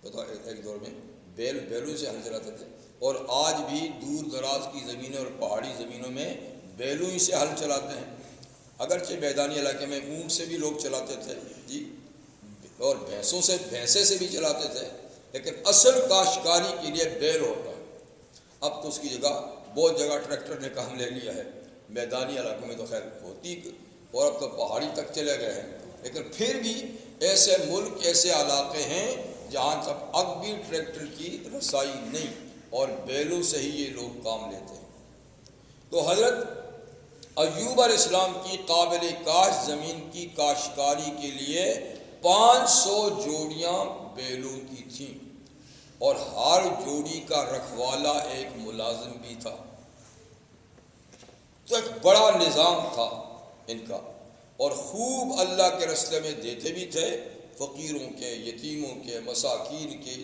بتا ایک دور میں بیلوں سے ہل چلاتے تھے، اور آج بھی دور دراز کی زمینوں اور پہاڑی زمینوں میں بیلوں ہی سے ہل چلاتے ہیں۔ اگرچہ میدانی علاقے میں اونٹ سے بھی لوگ چلاتے تھے جی، اور بھینسے سے بھی چلاتے تھے، لیکن اصل کاشتکاری کے لیے بیل ہوتا ہے۔ اب تو اس کی جگہ بہت جگہ ٹریکٹر نے کام لے لیا ہے، میدانی علاقوں میں تو خیر ہوتی، اور اب تو پہاڑی تک چلے گئے ہیں، لیکن پھر بھی ایسے ملک ایسے علاقے ہیں جہاں تک اب بھی ٹریکٹر کی رسائی نہیں، اور بیلوں سے ہی یہ لوگ کام لیتے ہیں۔ تو حضرت ایوب علیہ السلام کی قابل کاشت زمین کی کاشتکاری کے لیے 500 جوڑیاں بیلوں کی تھیں، اور ہر جوڑی کا رکھوالا ایک ملازم بھی تھا۔ تو ایک بڑا نظام تھا ان کا، اور خوب اللہ کے رستے میں دیتے بھی تھے، فقیروں کے، یتیموں کے، مساکین کے،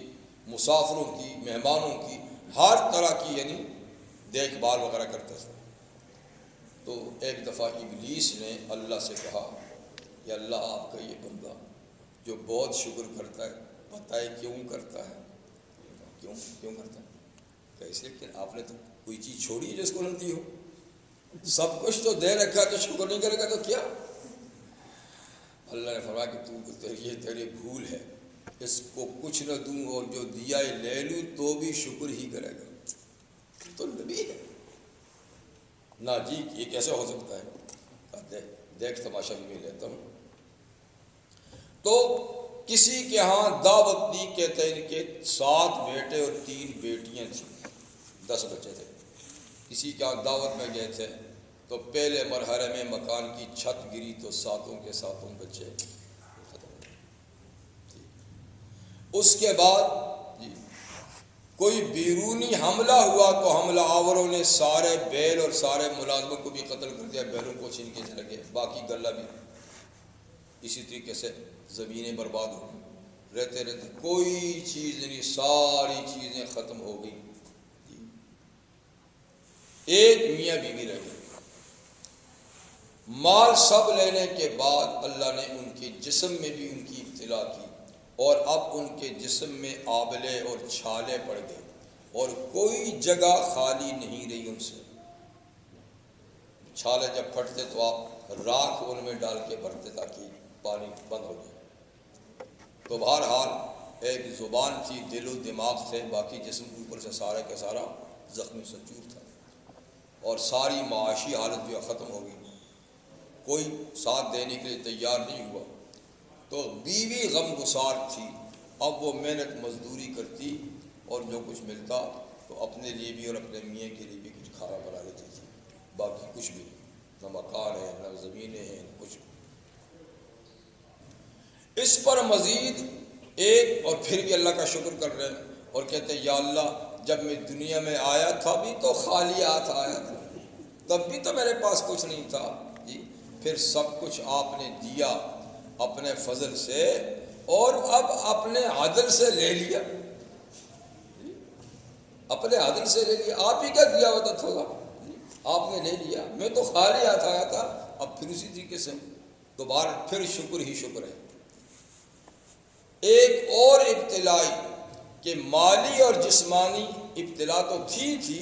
مسافروں کی، مہمانوں کی، ہر طرح کی یعنی دیکھ بھال وغیرہ کرتے تھے۔ تو ایک دفعہ ابلیس نے اللہ سے کہا، یا اللہ آپ کا یہ بندہ جو بہت شکر کرتا ہے، بتائے کیوں کرتا ہے؟ کیوں کرتا ہے؟ کہ اس لیے کہ آپ نے تو کوئی چیز چھوڑی ہے جس کو نہ دی ہو، سب کچھ تو دے رکھا تو شکر نہیں کرے گا تو کیا؟ اللہ نے فرمایا کہ یہ تیری بھول ہے، اس کو کچھ نہ دوں اور جو دیا ہے لے لوں تو بھی شکر ہی کرے گا۔ تو نبی ہے نا جی، یہ کیسے ہو سکتا ہے؟ دیکھ تماشا بھی میں لیتا ہوں۔ تو کسی کے ہاں دعوت دی، کہتے ہیں ان کے 7 بیٹے اور 3 بیٹیاں تھیں، 10 بچے تھے۔ کسی کے ہاں دعوت میں گئے تھے تو پہلے مرحلے میں مکان کی چھت گری تو 7 کے 7 بچے ختم۔ اس کے بعد کوئی بیرونی حملہ ہوا تو حملہ آوروں نے سارے بیل اور سارے ملازموں کو بھی قتل کر دیا، بیلوں کو چھین کے چلے گئے، باقی غلہ بھی اسی طریقے سے زمینیں برباد ہو رہتے کوئی چیز نہیں، ساری چیزیں ختم ہو گئی۔ ایک میاں بیوی رہ گئی۔ مال سب لینے کے بعد اللہ نے ان کے جسم میں بھی ان کی ابتلا کی، اور اب ان کے جسم میں آبلے اور چھالے پڑ گئے، اور کوئی جگہ خالی نہیں رہی ان سے۔ چھالے جب پھٹتے تو آپ راکھ ان میں ڈال کے بھرتے تاکہ پانی بند ہو جائے، تو بہرحال ایک زبان تھی، دل و دماغ تھے، باقی جسم کے اوپر سے سارا کا سارا زخمی سچور تھا، اور ساری معاشی حالت جو ختم ہو گئی، کوئی ساتھ دینے کے لیے تیار نہیں ہوا۔ تو بیوی غم گسار تھی، اب وہ محنت مزدوری کرتی اور جو کچھ ملتا تو اپنے لیے بھی اور اپنے میاں کے لیے بھی کچھ کھانا بنا لیتی تھی، باقی کچھ بھی نہیں، نہ مکان ہے نہ زمینیں ہیں نہ کچھ۔ اس پر مزید ایک اور پھر بھی اللہ کا شکر کر رہے ہیں اور کہتے ہیں یا اللہ جب میں دنیا میں آیا تھا بھی تو خالی ہاتھ آیا تھا، تب بھی تو میرے پاس کچھ نہیں تھا جی، پھر سب کچھ آپ نے دیا اپنے فضل سے، اور اب اپنے عدل سے لے لیا، اپنے عدل سے لے لیا۔ آپ ہی کیا دیا ہوتا تھوڑا، آپ نے لے لیا، میں تو خالی ہاتھ آیا تھا، اب پھر اسی طریقے سے دوبارہ پھر شکر ہی شکر ہے۔ ایک اور ابتلائی کہ مالی اور جسمانی ابتلا تو تھی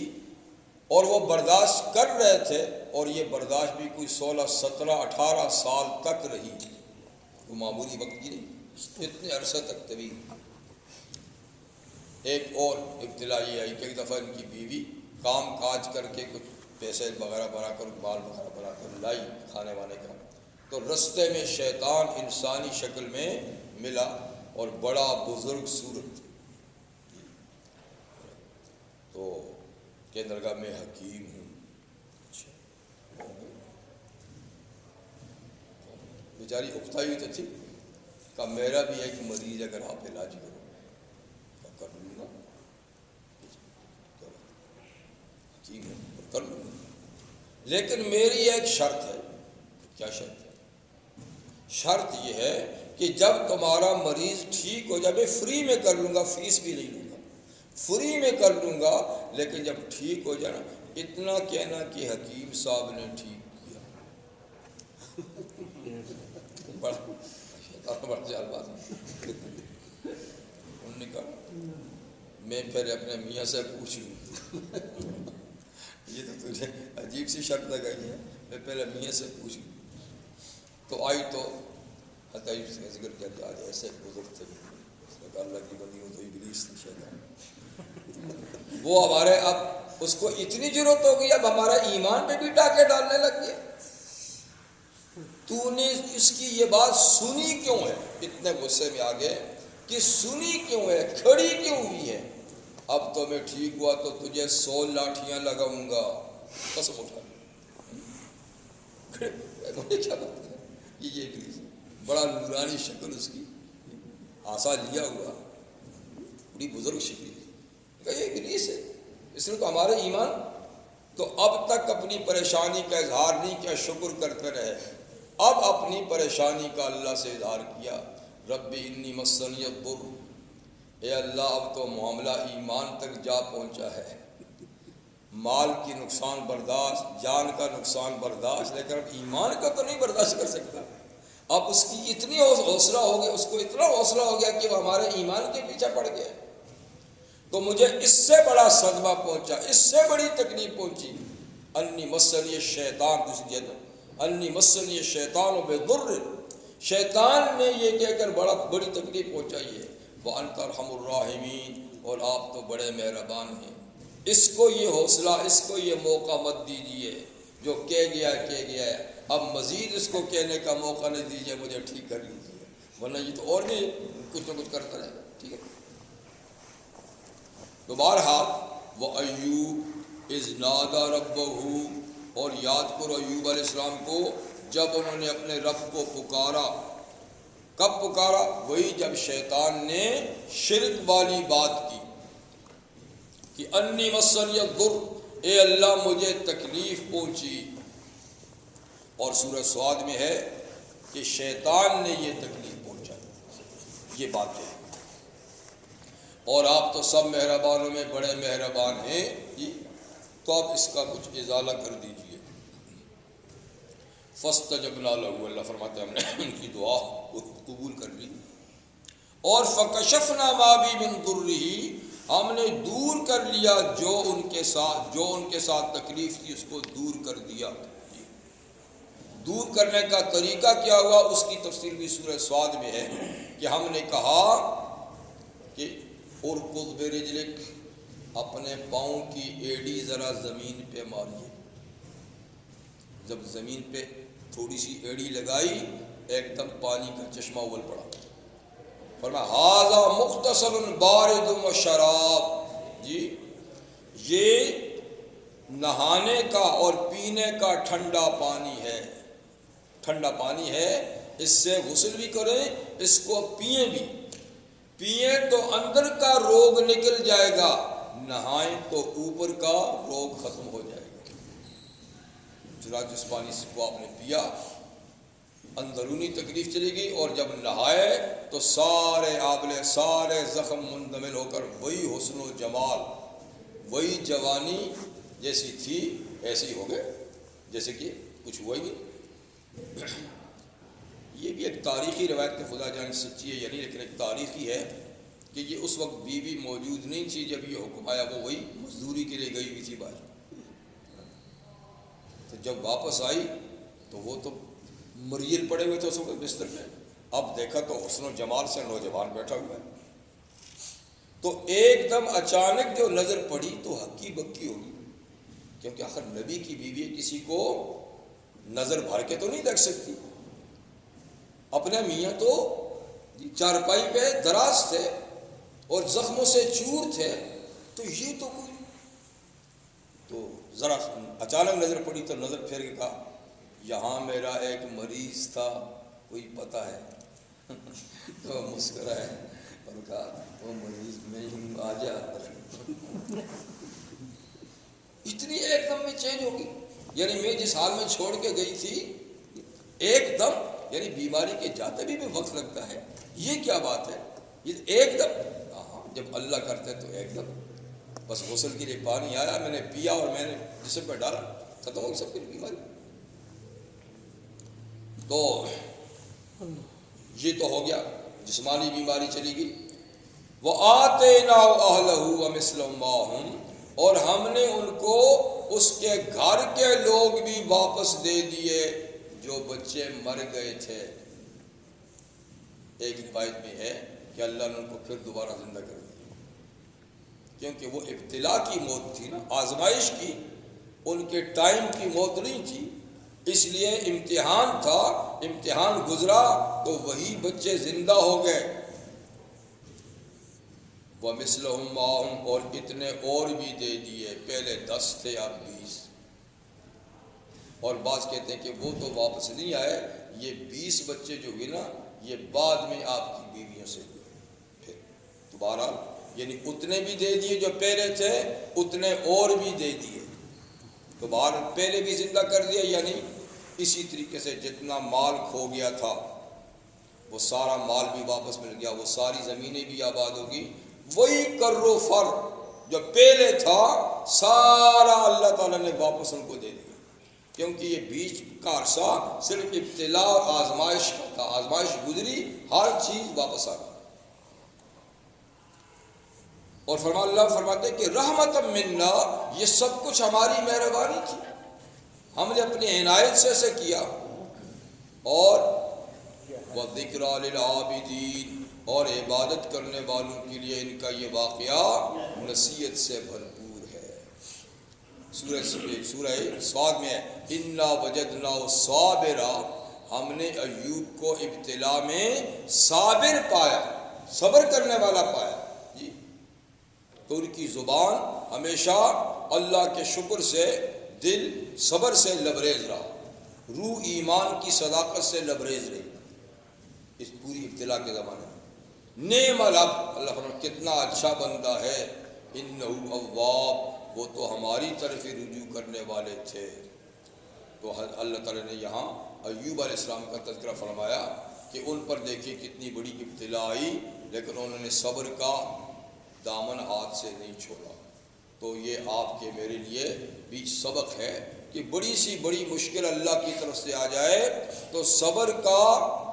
اور وہ برداشت کر رہے تھے، اور یہ برداشت بھی کوئی 16 17 18 سال تک رہی، وہ معمولی وقت کی نہیں، اتنے عرصے تک طویل۔ ایک اور ابتلا یہ آئی کہ ایک دفعہ ان کی بیوی کام کاج کر کے کچھ پیسے وغیرہ بنا کر مال وغیرہ بنا کر لائی کھانے وانے کا، تو رستے میں شیطان انسانی شکل میں ملا اور بڑا بزرگ صورت، تو کہنے لگا میں حکیم ہوں۔ بیچاری اکتائی ہوئی تو تھی، کہا میرا بھی ایک مریض اگر آپ علاج کرو کر لوں گا، حکیم ہوں کر لوں گا، لیکن میری ایک شرط ہے۔ کیا شرط ہے؟ شرط یہ ہے کہ جب تمہارا مریض ٹھیک ہو جائے، میں فری میں کر لوں گا، فیس بھی نہیں لوں گا، فری میں کر لوں گا، لیکن جب ٹھیک ہو جائے نا اتنا کہنا کہ حکیم صاحب نے ٹھیک کیا۔ بڑا جال بات، انہوں نے کہا میں پھر اپنے میاں سے پوچھوں، یہ تو تجھے عجیب سی شرط لگائی ہے، میں پہلے میاں سے پوچھوں۔ تو آئی تو حتیب سے ذکر کیا کہ آج ایسے بزرگ تھے، اس نے کہا اللہ کی بندی ہوں تو ابلیس نہیں شیطان، وہ ہمارے اب اس کو اتنی ضرورت ہو گئی اب ہمارا ایمان پہ بھی ڈاکے ڈالنے لگ گیا۔ تو نے اس کی یہ بات سنی کیوں ہے؟ اتنے غصے میں آ گئے کہ سنی کیوں ہے، کھڑی کیوں ہوئی ہے؟ اب تو میں ٹھیک ہوا تو تجھے 100 لاٹھیاں لگاؤں گا، قسم اٹھا مجھے کیا بات ہے، یہ ابلیس بڑا نورانی شکل اس کی، آسا لیا ہوا، بڑی بزرگ شکل، یہ ابلیس ہے، اس نے تو ہمارے ایمان، تو اب تک اپنی پریشانی کا اظہار نہیں کیا، شکر کرتے رہے، اب اپنی پریشانی کا اللہ سے اظہار کیا، رب انی مسنی الضر، اے اللہ اب تو معاملہ ایمان تک جا پہنچا ہے، مال کی نقصان برداشت، جان کا نقصان برداشت، لیکن اب ایمان کا تو نہیں برداشت کر سکتا۔ اب اس کی اتنی حوصلہ ہو گیا، اس کو اتنا حوصلہ ہو گیا کہ وہ ہمارے ایمان کے پیچھے پڑ گیا، تو مجھے اس سے بڑا صدمہ پہنچا، اس سے بڑی تکلیف پہنچی، انی مسنی الشیطان، دوسری جگہ انی مسنی الشیطان بضر، شیطان نے یہ کہہ کر بڑی تکلیف پہنچائی ہے، وانت ارحم الراحمین، اور آپ تو بڑے مہربان ہیں۔ اس کو یہ حوصلہ، اس کو یہ موقع مت دیجیے، جو کہہ گیا ہے، اب مزید اس کو کہنے کا موقع نہیں دیجیے، مجھے ٹھیک کر لیجیے، ورنہ یہ تو اور بھی کچھ نہ کچھ کرتا رہے گا، ٹھیک ہے۔ تو بہرحال وہ ایوب اذ نادى ربہ، اور یاد کرو ایوب علیہ السلام کو جب انہوں نے اپنے رب کو پکارا، کب پکارا؟ وہی جب شیطان نے شرک والی بات کی کہ انی مسنی الضر، اے اللہ مجھے تکلیف پہنچی، اور سورہ سعد میں ہے کہ شیطان نے یہ تکلیف پہنچائی، یہ بات ہے، اور آپ تو سب مہربانوں میں بڑے مہربان ہیں جی، تو آپ اس کا کچھ ازالہ کر دیجئے۔ فاستجبنا لہ، اللہ فرماتے ہیں ہم نے ان کی دعا قبول کر لی، اور فکشفنا ما بی من ضرہ، ہم نے دور کر لیا جو ان کے ساتھ تکلیف تھی، اس کو دور کر دیا۔ دور کرنے کا طریقہ کیا ہوا اس کی تفصیل بھی سورہ صاد میں ہے کہ ہم نے کہا کہ ارکض برجلک، اپنے پاؤں کی ایڑی ذرا زمین پہ ماریے. جب زمین پہ تھوڑی سی ایڑی لگائی ایک دم پانی کا چشمہ اول پڑا. فرمایا ھذا مختصر بارد و شراب، جی یہ نہانے کا اور پینے کا ٹھنڈا پانی ہے. ٹھنڈا پانی ہے، اس سے غسل بھی کریں، اس کو پئیں بھی. پئیں تو اندر کا روگ نکل جائے گا، نہائیں تو اوپر کا روگ ختم ہو جائے گا. چنانچہ اس پانی کو آپ نے پیا، اندرونی تکلیف چلی گئی، اور جب نہائے تو سارے آبلے، سارے زخم مندمل ہو کر وہی حسن و جمال، وہی جوانی جیسی تھی ایسی ہو گئے جیسے کہ کچھ ہوا ہی نہیں. یہ بھی ایک تاریخی روایت کہ خدا جانے سچی ہے یا نہیں، لیکن ایک تاریخی ہے کہ یہ اس وقت بیوی موجود نہیں تھی جب یہ حکم آیا. وہ وہی مزدوری کے لیے گئی ہوئی تھی باہر. تو جب واپس آئی تو وہ تو مریل پڑے ہوئے تھے اس وقت بستر میں. اب دیکھا تو حسن و جمال سے نوجوان بیٹھا ہوا ہے. تو ایک دم اچانک جو نظر پڑی تو ہکی بکی ہوگی، کیونکہ آخر نبی کی بیوی کسی کو نظر بھر کے تو نہیں دیکھ سکتی. اپنے میاں تو چارپائی پہ دراز تھے اور زخموں سے چور تھے، تو یہ تو کوئی، تو ذرا اچانک نظر پڑی تو نظر پھیر کے کہا یہاں میرا ایک مریض تھا، کوئی پتہ ہے؟ تو مسکرائے اور کہا وہ مریض میں ہوں، آ جا. اتنی ایک دم میں چینج ہوگی. یعنی میں جس حال میں چھوڑ کے گئی تھی ایک دم، یعنی بیماری کے جاتے بھی وقت لگتا ہے. یہ کیا بات ہے؟ یہ ایک دم، جب اللہ کرتا ہے تو ایک دم. بس غسل کے لیے پانی آیا، میں نے پیا اور میں نے جسم پہ ڈالا، ختم ہو گئی سب کچھ بیماری. تو یہ تو ہو گیا، جسمانی بیماری چلی گئی. وَآتَيْنَاهُ أَهْلَهُ وَمِثْلَهُم مَّعَهُمْ، اور ہم نے ان کو اس کے گھر کے لوگ بھی واپس دے دیے جو بچے مر گئے تھے. ایک روایت میں ہے کہ اللہ نے ان کو پھر دوبارہ زندہ کر دیا، کیونکہ وہ ابتلا کی موت تھی نا، آزمائش کی، ان کے ٹائم کی موت نہیں تھی. اس لیے امتحان تھا، امتحان گزرا تو وہی بچے زندہ ہو گئے. وَمِثْلَهُم مَّعَهُمْ، اور اتنے اور بھی دے دیے. پہلے 10 تھے اب 20. اور بعض کہتے ہیں کہ وہ تو واپس نہیں آئے، یہ 20 بچے جو ہوئے نا یہ بعد میں آپ کی بیویوں سے ہوئے پھر دوبارہ، یعنی اتنے بھی دے دیے جو پہلے تھے، اتنے اور بھی دے دیے. تو باہر پہلے بھی زندہ کر دیا، یعنی اسی طریقے سے جتنا مال کھو گیا تھا وہ سارا مال بھی واپس مل گیا، وہ ساری زمینیں بھی آباد ہوگی. وہی کر و فر جو پہلے تھا سارا اللہ تعالیٰ نے واپس ان کو دے دیا، کیونکہ یہ بیچ کا عرصہ صرف ابتلا اور آزمائش کا تھا. آزمائش گزری، ہر چیز واپس آ گئی. اور اللہ فرماتے کہ رحمت منا، یہ سب کچھ ہماری مہربانی تھی، ہم نے اپنی عنایت سے اسے کیا. اور وَذِكْرَى لِلْعَابِدِينَ، اور عبادت کرنے والوں کے لیے ان کا یہ واقعہ نصیحت سے بھرپور ہے. سورہ صاد میں اِنَّا وَجَدْنَاهُ صَابِرًا، ہم نے ایوب کو ابتلا میں صابر پایا، صبر کرنے والا پایا. جی، تو ان کی زبان ہمیشہ اللہ کے شکر سے، دل صبر سے لبریز رہا، روح ایمان کی صداقت سے لبریز رہی اس پوری ابتلا کے زمانے میں. نعم العبد، اللہ فرماتا کتنا اچھا بندہ ہے، انہ اواب، وہ تو ہماری طرف ہی رجوع کرنے والے تھے. تو اللہ تعالیٰ نے یہاں ایوب علیہ السلام کا تذکرہ فرمایا کہ ان پر دیکھیے کتنی بڑی ابتلا آئی لیکن انہوں نے صبر کا دامن ہاتھ سے نہیں چھوڑا. تو یہ آپ کے میرے لیے بھی سبق ہے کہ بڑی سی بڑی مشکل اللہ کی طرف سے آ جائے تو صبر کا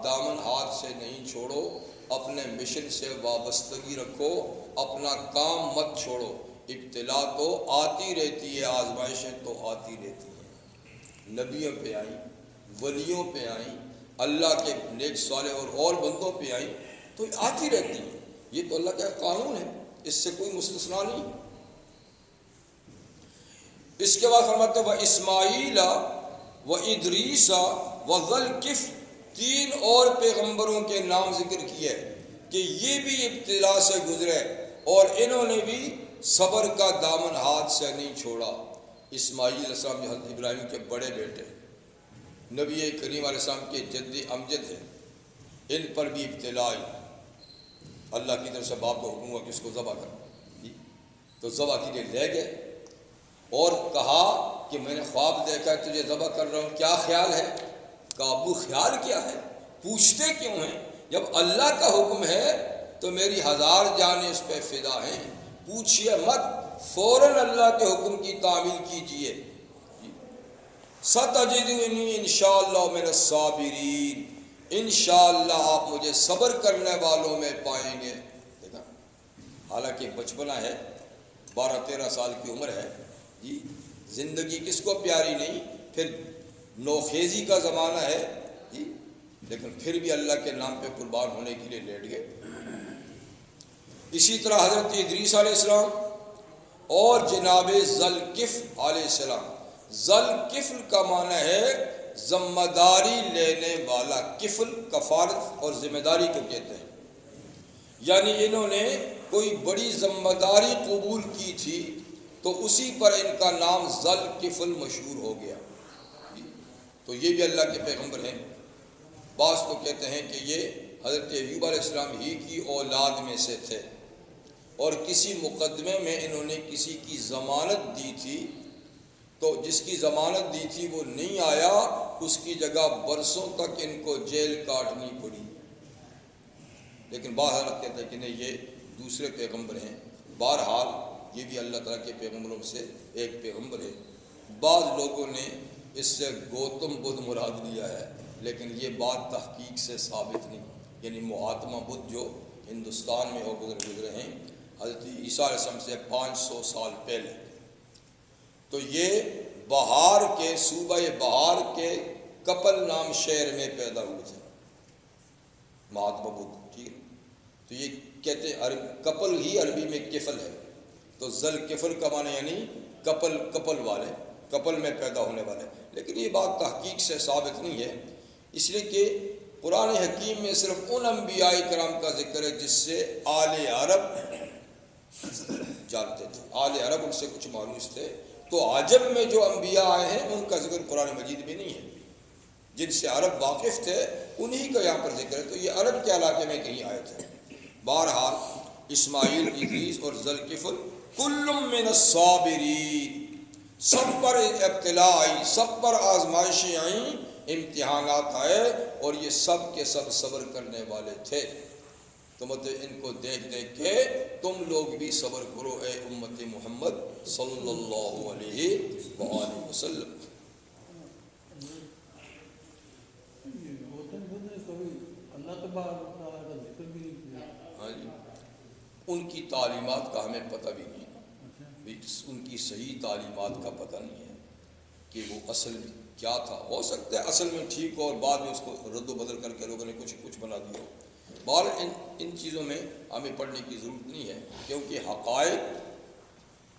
دامن ہاتھ سے نہیں چھوڑو، اپنے مشن سے وابستگی رکھو، اپنا کام مت چھوڑو. ابتلا تو آتی رہتی ہے، آزمائشیں تو آتی رہتی ہیں، نبیوں پہ آئیں، ولیوں پہ آئیں، اللہ کے نیک صالح اور بندوں پہ آئیں تو یہ آتی رہتی ہیں۔ یہ تو اللہ کا قانون ہے، اس سے کوئی مستثنا نہیں۔ اس کے بعد فرماتے و اسماعیل و ادریس و ذوالکفل، 3 اور پیغمبروں کے نام ذکر کیے کہ یہ بھی ابتلا سے گزرے اور انہوں نے بھی صبر کا دامن ہاتھ سے نہیں چھوڑا۔ اسماعیل علیہ السلام حضرت ابراہیم کے بڑے بیٹے، نبی کریم علیہ السلام کے جد امجد ہیں، ان پر بھی ابتلا آئی۔ اللہ کی طرف سے باپ کو حکم ہوا کہ اس کو ذبح کر، تو ذبح کے لیے لے گئے اور کہا کہ میں نے خواب دیکھا ہے تجھے ذبح کر رہا ہوں، کیا خیال ہے؟ کہا ابو خیال کیا ہے، پوچھتے کیوں ہیں؟ جب اللہ کا حکم ہے تو میری 1000 جانیں اس پہ فدا ہیں، پوچھئے مت، فوراً اللہ کے حکم کی تعمیل کیجئے۔ ستجدنی انشاءاللہ من الصابرین، انشاءاللہ آپ مجھے صبر کرنے والوں میں پائیں گے۔ دیکھا، حالانکہ بچپنا ہے، 12-13 سال کی عمر ہے جی، زندگی کس کو پیاری نہیں، پھر نوخیزی کا زمانہ ہے جی، لیکن پھر بھی اللہ کے نام پہ قربان ہونے کے لیے لیٹ گئے۔ اسی طرح حضرت ادریس علیہ السلام اور جناب ذوالکفل علیہ السلام، ذوالکفل کا معنی ہے ذمہ داری لینے والا، کفل کفالت اور ذمہ داری کو کہتے ہیں، یعنی انہوں نے کوئی بڑی ذمہ داری قبول کی تھی تو اسی پر ان کا نام ذوالکفل مشہور ہو گیا۔ تو یہ بھی اللہ کے پیغمبر ہیں۔ بعض کو کہتے ہیں کہ یہ حضرت ایوب علیہ السلام ہی کی اولاد میں سے تھے، اور کسی مقدمے میں انہوں نے کسی کی ضمانت دی تھی، تو جس کی ضمانت دی تھی وہ نہیں آیا، اس کی جگہ برسوں تک ان کو جیل کاٹنی پڑی۔ لیکن بعض حضرت کہتے ہیں کہ نہیں، یہ دوسرے پیغمبر ہیں۔ بہرحال یہ بھی اللہ تعالیٰ کے پیغمبروں سے ایک پیغمبر ہے۔ بعض لوگوں نے اس سے گوتم بدھ مراد لیا ہے، لیکن یہ بات تحقیق سے ثابت نہیں، یعنی مہاتما بدھ جو ہندوستان میں ہو گزرے ہیں حضرت عیسیٰ علیہ السلام سے 500 سال پہلے، تو یہ بہار کے صوبہ بہار کے کپل نام شہر میں پیدا ہوئے تھے مہاتما بدھ، ٹھیک ہے۔ تو یہ کہتے ہیں کپل ہی عربی میں کفل ہے، تو ذوالکفل کا معنی یعنی کپل والے، کپل میں پیدا ہونے والے، لیکن یہ بات تحقیق سے ثابت نہیں ہے، اس لیے کہ قرآن حکیم میں صرف ان انبیاء کرام کا ذکر ہے جس سے آل عرب جانتے تھے، آل عرب ان سے کچھ مانوس تھے، تو عجم میں جو انبیاء آئے ہیں ان کا ذکر قرآن مجید میں نہیں ہے، جن سے عرب واقف تھے انہی کا یہاں پر ذکر ہے، تو یہ عرب کے علاقے میں کہیں آئے تھے۔ بہرحال اسماعیل، ادریس اور ذوالکفل کل من الصابرین، سب پر ابتلا آئی، سب پر آزمائشیں آئیں، امتحانات آئے، اور یہ سب کے سب صبر کرنے والے تھے۔ تو مطلب ان کو دیکھ دیکھ کے تم لوگ بھی صبر کرو اے امت محمد صلی اللہ علیہ وآلہ وسلم۔ ہاں جی، ان کی تعلیمات کا ہمیں پتہ بھی نہیں، ان کی صحیح تعلیمات کا پتہ نہیں ہے کہ وہ اصل میں کیا تھا۔ ہو سکتا ہے اصل میں ٹھیک ہو اور بعد میں اس کو رد و بدل کر کے لوگوں نے کچھ بنا دیا ہو۔ بہر ان چیزوں میں ہمیں پڑھنے کی ضرورت نہیں ہے، کیونکہ حقائق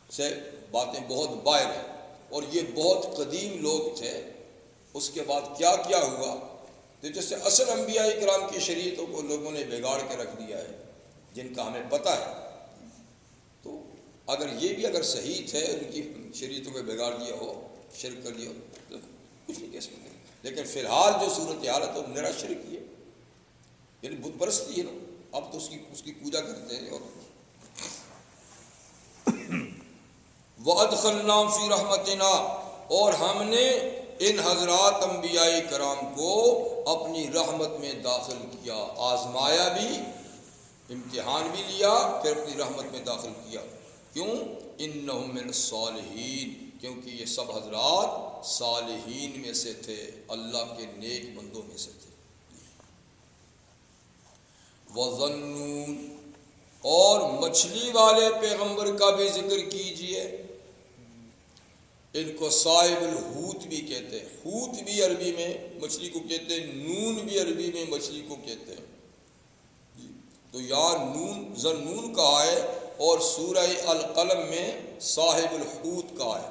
سے باتیں بہت باہر ہیں، اور یہ بہت قدیم لوگ تھے۔ اس کے بعد کیا کیا ہوا، تو جیسے اصل انبیاء کرام کی شریعتوں کو لوگوں نے بگاڑ کے رکھ دیا ہے، جن کا ہمیں پتہ ہے۔ تو اگر یہ بھی اگر صحیح تھے، ان کی شریعتوں کو بگاڑ دیا ہو، شرک کر دیا ہو، تو کچھ نہیں کہہ سکتے، لیکن فی الحال جو صورت حال ہے تو میرا شرک ہی ہے، یعنی بت پرستی ہے نا، اب تو اس کی پوجا کرتے ہیں۔ اور وَأَدْخَلْنَاهُمْ فِي رَحْمَتِنَا، اور ہم نے ان حضرات انبیاء کرام کو اپنی رحمت میں داخل کیا، آزمایا بھی، امتحان بھی لیا، پھر اپنی رحمت میں داخل کیا۔ کیوں؟ اِنَّهُم مِّنَ الصَّالِحِينَ، کیونکہ یہ سب حضرات صالحین میں سے تھے، اللہ کے نیک بندوں میں سے تھے۔ وَظَنُّونَ، اور مچھلی والے پیغمبر کا بھی ذکر کیجئے۔ ان کو صاحب الحوت بھی کہتے ہیں، حوت بھی عربی میں مچھلی کو کہتے ہیں، نون بھی عربی میں مچھلی کو کہتے ہیں۔ تو یہاں نون ذنون کہا ہے اور سورہ القلم میں صاحب الحوت کہا ہے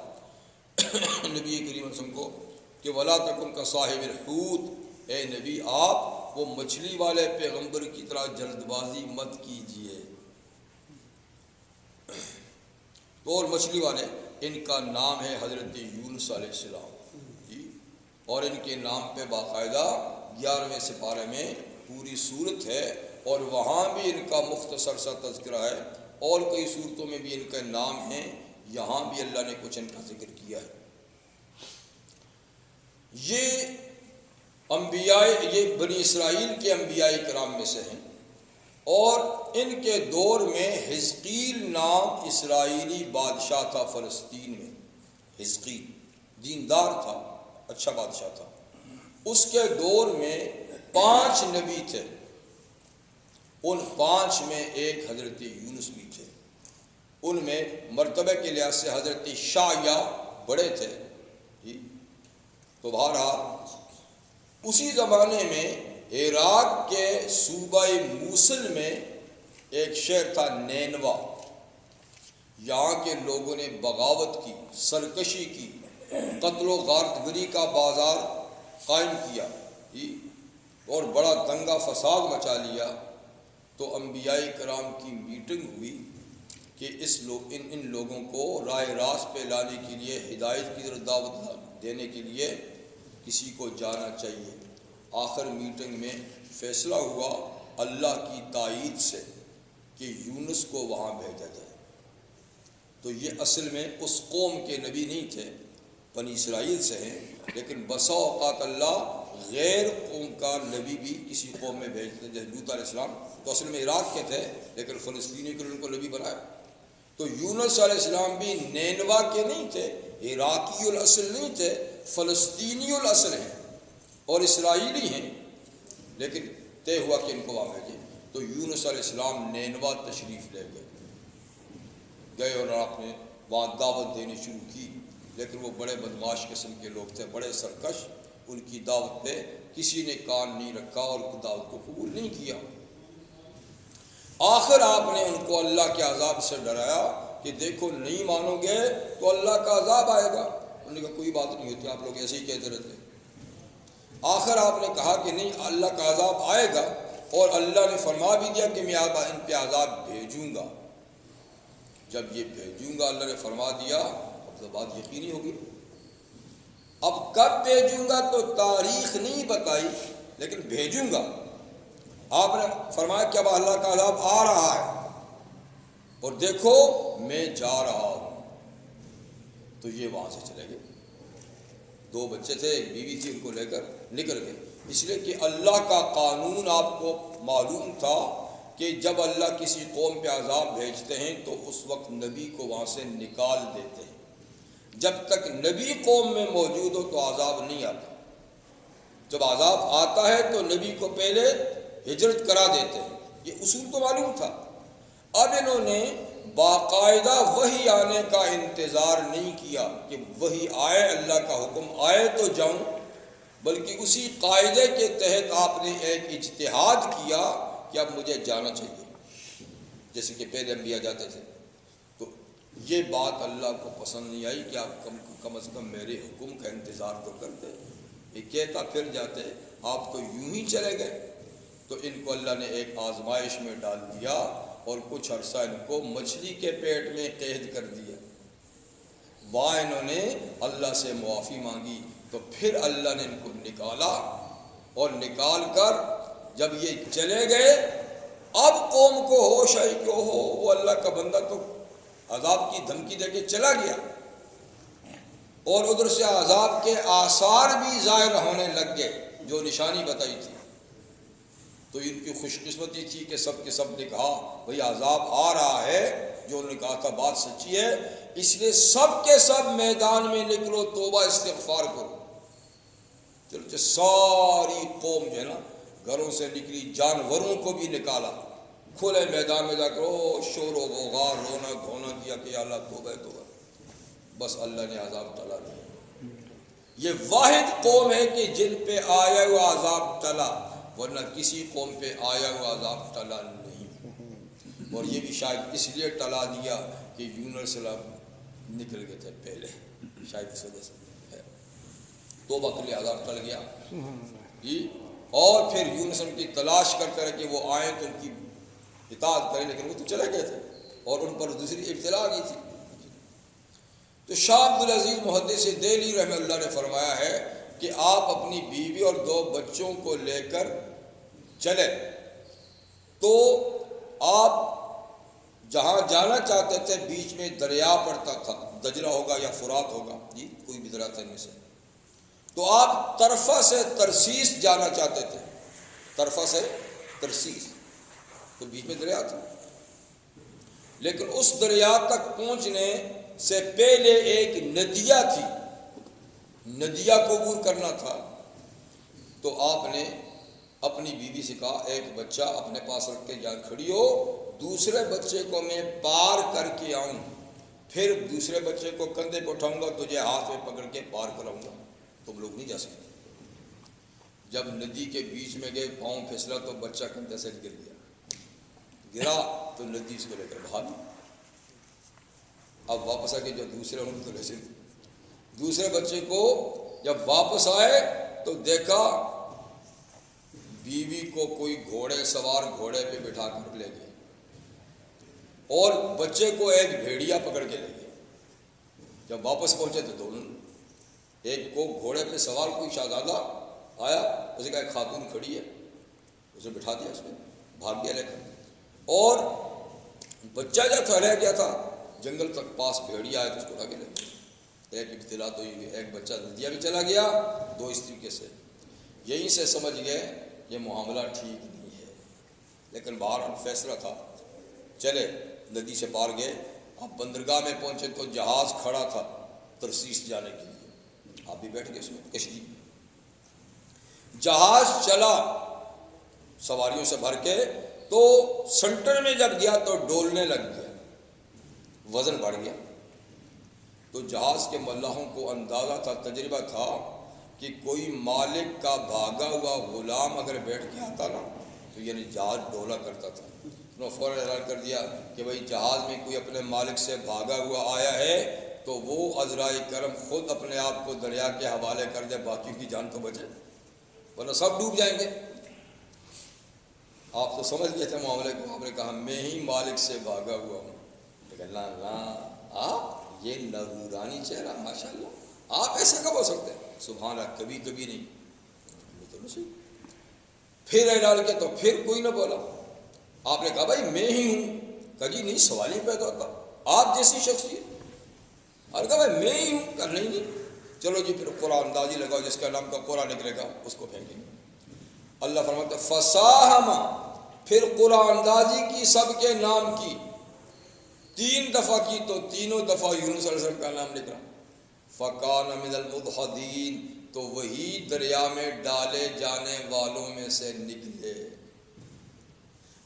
نبی کریم صلی اللہ علیہ وسلم کو کہ ولا تکن کا صاحب الحوت، اے نبی آپ وہ مچھلی والے پیغمبر کی طرح جلد بازی مت کیجیے۔ اور مچھلی والے ان کا نام ہے حضرت یونس علیہ السلام جی، اور ان کے نام پہ باقاعدہ 11ویں سپارے میں پوری صورت ہے، اور وہاں بھی ان کا مختصر سا تذکرہ ہے، اور کئی صورتوں میں بھی ان کا نام ہیں، یہاں بھی اللہ نے کچھ ان کا ذکر کیا ہے۔ یہ انبیاء، یہ بنی اسرائیل کے انبیاء کرام میں سے ہیں، اور ان کے دور میں حزقیل نام اسرائیلی بادشاہ تھا فلسطین میں۔ حزقیل دیندار تھا، اچھا بادشاہ تھا۔ اس کے دور میں 5 نبی تھے، ان 5 میں ایک حضرت یونس بھی تھے۔ ان میں مرتبہ کے لحاظ سے حضرت شعیا بڑے تھے جی۔ تو بہرحال اسی زمانے میں عراق کے صوبہ موصل میں ایک شہر تھا نینوا۔ یہاں کے لوگوں نے بغاوت کی، سرکشی کی، قتل و غارت گری کا بازار قائم کیا جی، اور بڑا دنگا فساد مچا لیا۔ تو انبیاء کرام کی میٹنگ ہوئی کہ ان لوگوں کو راہ راست پہ لانے کے لیے، ہدایت کی طرف دعوت دینے کے لیے کسی کو جانا چاہیے۔ آخر میٹنگ میں فیصلہ ہوا اللہ کی تائید سے کہ یونس کو وہاں بھیجا جائے۔ تو یہ اصل میں اس قوم کے نبی نہیں تھے، بنی اسرائیل سے ہیں، لیکن بسا اوقات اللہ غیر قوم کا نبی بھی کسی قوم میں بھیجتے ہیں۔ جیسے لوط علیہ السلام تو اصل میں عراق کے تھے، لیکن فلسطینی کے ان کو نبی بنایا۔ تو یونس علیہ السلام بھی نینوا کے نہیں تھے، عراقی الاصل نہیں تھے، فلسطینی الاصل ہیں اور اسرائیلی ہیں، لیکن طے ہوا کہ ان کو وہاں بھیجے۔ تو یونس علیہ السلام نینوا تشریف لے گئے اور آپ نے وہاں دعوت دینی شروع کی، لیکن وہ بڑے بدماش قسم کے لوگ تھے، بڑے سرکش۔ ان کی دعوت پہ کسی نے کان نہیں رکھا اور دعوت کو قبول نہیں کیا۔ آخر آپ نے ان کو اللہ کے عذاب سے ڈرایا کہ دیکھو نہیں مانو گے تو اللہ کا عذاب آئے گا۔ انہوں نے کہا کوئی بات نہیں ہوتی، آپ لوگ ایسے ہی کہتے رہتے۔ آخر آپ نے کہا کہ نہیں، اللہ کا عذاب آئے گا، اور اللہ نے فرما بھی دیا کہ میں ان پہ عذاب بھیجوں گا۔ جب یہ بھیجوں گا اللہ نے فرما دیا، اب تو بات یقینی ہوگی۔ اب کب بھیجوں گا تو تاریخ نہیں بتائی، لیکن بھیجوں گا۔ آپ نے فرمایا کہ اب اللہ کا عذاب آ رہا ہے اور دیکھو میں جا رہا ہوں۔ تو یہ وہاں سے چلے گئے۔ 2 بچے تھے، ایک بیوی تھی، ان کو لے کر نکل گئے، اس لیے کہ اللہ کا قانون آپ کو معلوم تھا کہ جب اللہ کسی قوم پہ عذاب بھیجتے ہیں تو اس وقت نبی کو وہاں سے نکال دیتے ہیں۔ جب تک نبی قوم میں موجود ہو تو عذاب نہیں آتا۔ جب عذاب آتا ہے تو نبی کو پہلے ہجرت کرا دیتے ہیں، یہ اصول تو معلوم تھا۔ اب انہوں نے باقاعدہ وحی آنے کا انتظار نہیں کیا کہ وحی آئے، اللہ کا حکم آئے تو جاؤں، بلکہ اسی قاعدے کے تحت آپ نے ایک اجتہاد کیا کہ اب مجھے جانا چاہیے، جیسے کہ پہلے انبیاء جاتے تھے۔ تو یہ بات اللہ کو پسند نہیں آئی کہ آپ کم از کم میرے حکم کا انتظار تو کرتے، یہ کہتا پھر جاتے، آپ تو یوں ہی چلے گئے۔ تو ان کو اللہ نے ایک آزمائش میں ڈال دیا اور کچھ عرصہ ان کو مچھلی کے پیٹ میں قید کر دیا۔ وہاں انہوں نے اللہ سے معافی مانگی، تو پھر اللہ نے ان کو نکالا، اور نکال کر جب یہ چلے گئے، اب قوم کو ہوش آئی کہ وہ اللہ کا بندہ تو عذاب کی دھمکی دے کے چلا گیا، اور ادھر سے عذاب کے آثار بھی ظاہر ہونے لگ گئے جو نشانی بتائی تھی۔ تو ان کی خوش قسمتی تھی کہ سب کے سب نے کہا بھئی عذاب آ رہا ہے، جو انہوں نے کہا تھا بات سچی ہے، اس لیے سب کے سب میدان میں نکلو، توبہ استغفار کرو۔ چلو ساری قوم جو ہے نا گھروں سے نکلی، جانوروں کو بھی نکالا، کھلے میدان میں جا کر شور و غوغا، رونا دھونا کیا کہ یا اللہ توبہ توبہ۔ بس اللہ نے عذاب ٹلا دیا۔ یہ واحد قوم ہے کہ جن پہ آیا ہوا عذاب ٹلا، ورنہ کسی قوم پہ آیا ہوا عذاب ٹلا نہیں۔ اور یہ بھی شاید اس لیے ٹلا دیا کہ یونس علیہ السلام نکل گئے تھے پہلے، شاید اس وجہ سے توبہ کے لیے عذاب ٹل گیا جی۔ اور پھر یونس کی تلاش کرتے رہے کہ وہ آئیں تو ان کی اطاعت کریں، لیکن وہ تو چلے گئے تھے اور ان پر دوسری ابتلا آ گئی تھی۔ تو شاہ عبدالعزیز محدث دہلوی رحمہ اللہ نے فرمایا ہے کہ آپ اپنی بیوی اور 2 بچوں کو لے کر چلے تو آپ جہاں جانا چاہتے تھے بیچ میں دریا پڑتا تھا، دجلہ ہوگا یا فرات ہوگا جی، کوئی بھی دریا تھا ان میں سے، تو آپ طرفہ سے ترسیس جانا چاہتے تھے، طرفہ سے ترسیس، تو بیچ میں دریا تھا، لیکن اس دریا تک پہنچنے سے پہلے ایک ندیہ تھی، ندیہ کو عبور کرنا تھا۔ تو آپ نے اپنی بیوی سے کہا ایک بچہ اپنے پاس رکھ کے جان کھڑی ہو، دوسرے بچے کو میں پار کر کے آؤں، پھر دوسرے بچے کو کندھے پہ اٹھاؤں گا، تجھے ہاتھ میں پکڑ کے پار کراؤں گا، تم لوگ نہیں جا سکتے۔ جب ندی کے بیچ میں گئے، پاؤں پھسلا تو بچہ کندھے سے گر گیا، گرا تو ندی اس کو لے کر بھاگی۔ اب واپس آ کے جب دوسرے بچے کو جب واپس آئے تو دیکھا بیوی کو کوئی گھوڑے سوار گھوڑے پہ بٹھا کر لے گئے اور بچے کو ایک بھیڑیا پکڑ کے لے گئے۔ جب واپس پہنچے تو دونوں، ایک کو گھوڑے پہ سوار کوئی شہزادہ آیا، اسے کہا ایک خاتون کھڑی ہے، اسے بٹھا دیا، اس میں بھاگ گیا لے کر، اور بچہ جب رہ گیا تھا جنگل تک پاس بھیڑیا آئے تو اس کو اٹھا کے لے گیا۔ ایک ابتلا تو یہ، ایک بچہ ندیہ بھی چلا گیا، 2 اس طریقے سے۔ یہیں سے سمجھ گئے یہ معاملہ ٹھیک نہیں ہے، لیکن باہر فیصلہ تھا، چلے ندی سے پار گئے۔ آپ بندرگاہ میں پہنچے تو جہاز کھڑا تھا ترسیس جانے کے لیے، آپ بھی بیٹھ گئے اس میں، کشتی، جہاز چلا سواریوں سے بھر کے، تو سنٹر میں جب گیا تو ڈولنے لگ گیا، وزن بڑھ گیا۔ تو جہاز کے ملاحوں کو اندازہ تھا، تجربہ تھا کہ کوئی مالک کا بھاگا ہوا غلام اگر بیٹھ کے آتا نا تو یعنی جہاز ڈولا کرتا تھا۔ انہوں نے فوراً اعلان کر دیا کہ بھائی جہاز میں کوئی اپنے مالک سے بھاگا ہوا آیا ہے تو وہ عذرائے کرم خود اپنے آپ کو دریا کے حوالے کر دے، باقی کی جان تو بچے، ورنہ سب ڈوب جائیں گے۔ آپ تو سمجھ گئے تھے معاملے کو، آپ نے کہا میں ہی مالک سے بھاگا ہوا ہوں، لیکن اللہ یہ نورانی چہرہ، ماشاء اللہ، آپ ایسے کب ہو سکتے ہیں؟ سبحان اللہ، کبھی کبھی نہیں، تو نہیں۔ پھر اعلان کیا تو پھر کوئی نہ بولا۔ آپ نے کہا بھائی میں ہی ہوں، کہا جی نہیں، سوال ہی پیدا ہوتا، آپ جیسی شخصیت، اور کہا بھائی میں ہی ہوں، کہا نہیں، چلو جی پھر قرآن اندازی لگاؤ، جس کا نام کا قرآن نکلے گا اس کو پھینکیں گے۔ اللہ فرماتا ہے فساہما، پھر قرآن اندازی کی، سب کے نام کی، 3 دفعہ کی تو تینوں دفعہ یونس علیہ السلام کا نام نکلا۔ فَكَانَ مِنَ الْمُدْحَضِينَ، تو وہی دریا میں ڈالے جانے والوں میں سے نکلے۔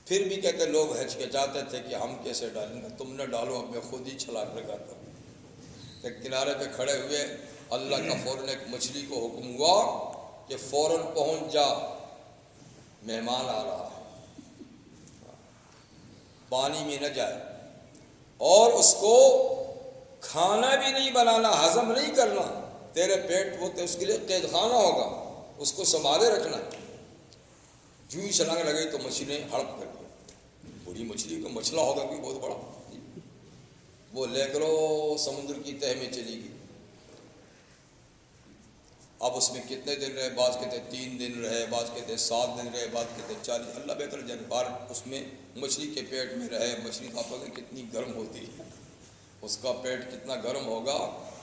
پھر بھی کہتے لوگ ہچکچاتے تھے کہ ہم کیسے ڈالیں گے، تم نہ ڈالو، اب میں خود ہی چھلانگ لگاتا ہوں۔ کہ کنارے پہ کھڑے ہوئے اللہ کا فوراً ایک مچھلی کو حکم ہوا کہ فوراً پہنچ جا، مہمان آ رہا ہے، پانی میں نہ جائے، اور اس کو کھانا بھی نہیں بنانا، ہضم نہیں کرنا، تیرے پیٹ وہ اس کے لیے قید خانہ ہوگا، اس کو سنبھالے رکھنا۔ جو ہی چھلانگ لگئی تو مچھلی نے ہڑپ کر دیا، بڑی مچھلی کا مچھلا ہوگا کہ بہت بڑا، وہ لے کرو سمندر کی تہہ میں چلی گئی۔ اب اس میں کتنے دن رہے، بعض کہتے 3 دن رہے، بعض کہتے 7 دن رہے، بعض کہتے 40، اللہ بہتر جانے، بار اس میں مچھلی کے پیٹ میں رہے۔ مچھلی کا پتہ کتنی گرم ہوتی ہے، اس کا پیٹ کتنا گرم ہوگا،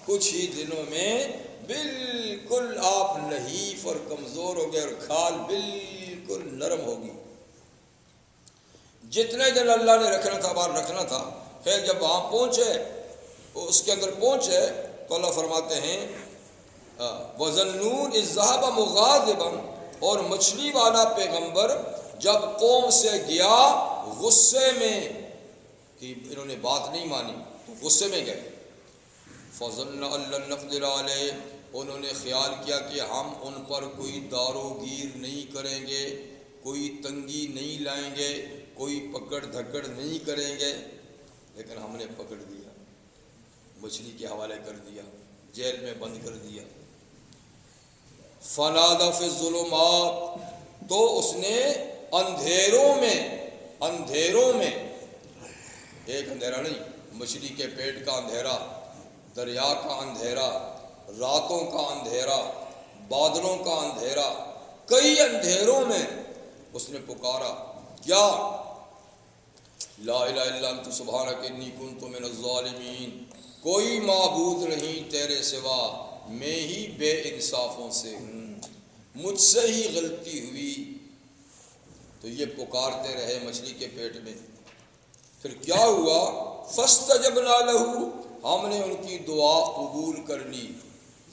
کچھ ہی دنوں میں بالکل آپ نحیف اور کمزور ہو گئے، اور کھال بالکل نرم ہوگی۔ جتنے دن اللہ نے رکھنا تھا باہر رکھنا تھا، خیر جب وہاں پہنچے، اس کے اندر پہنچے تو اللہ فرماتے ہیں وَظَنُّونَ إِذْ ذَهَبَ مُغَاضِبًا، اور مچھلی والا پیغمبر جب قوم سے گیا غصے میں کہ انہوں نے بات نہیں مانی، تو غصے میں گئے، فظن ان لن نقدر علیہ، انہوں نے خیال کیا کہ ہم ان پر کوئی دار و گیر نہیں کریں گے، کوئی تنگی نہیں لائیں گے، کوئی پکڑ دھکڑ نہیں کریں گے، لیکن ہم نے پکڑ دیا، مچھلی کے حوالے کر دیا، جیل میں بند کر دیا۔ فنادى في الظلمات، تو اس نے اندھیروں میں، ایک اندھیرا نہیں، مچھلی کے پیٹ کا اندھیرا، دریا کا اندھیرا، راتوں کا اندھیرا، بادلوں کا اندھیرا، کئی اندھیروں میں اس نے پکارا، کیا؟ لا الہ الا انت سبحانک انی کنت من الظالمین، کوئی معبود نہیں تیرے سوا، میں ہی بے انصافوں سے ہوں، مجھ سے ہی غلطی ہوئی۔ تو یہ پکارتے رہے مچھلی کے پیٹ میں۔ پھر کیا ہوا؟ فاستجبنا لہ، ہم نے ان کی دعا قبول کر لی،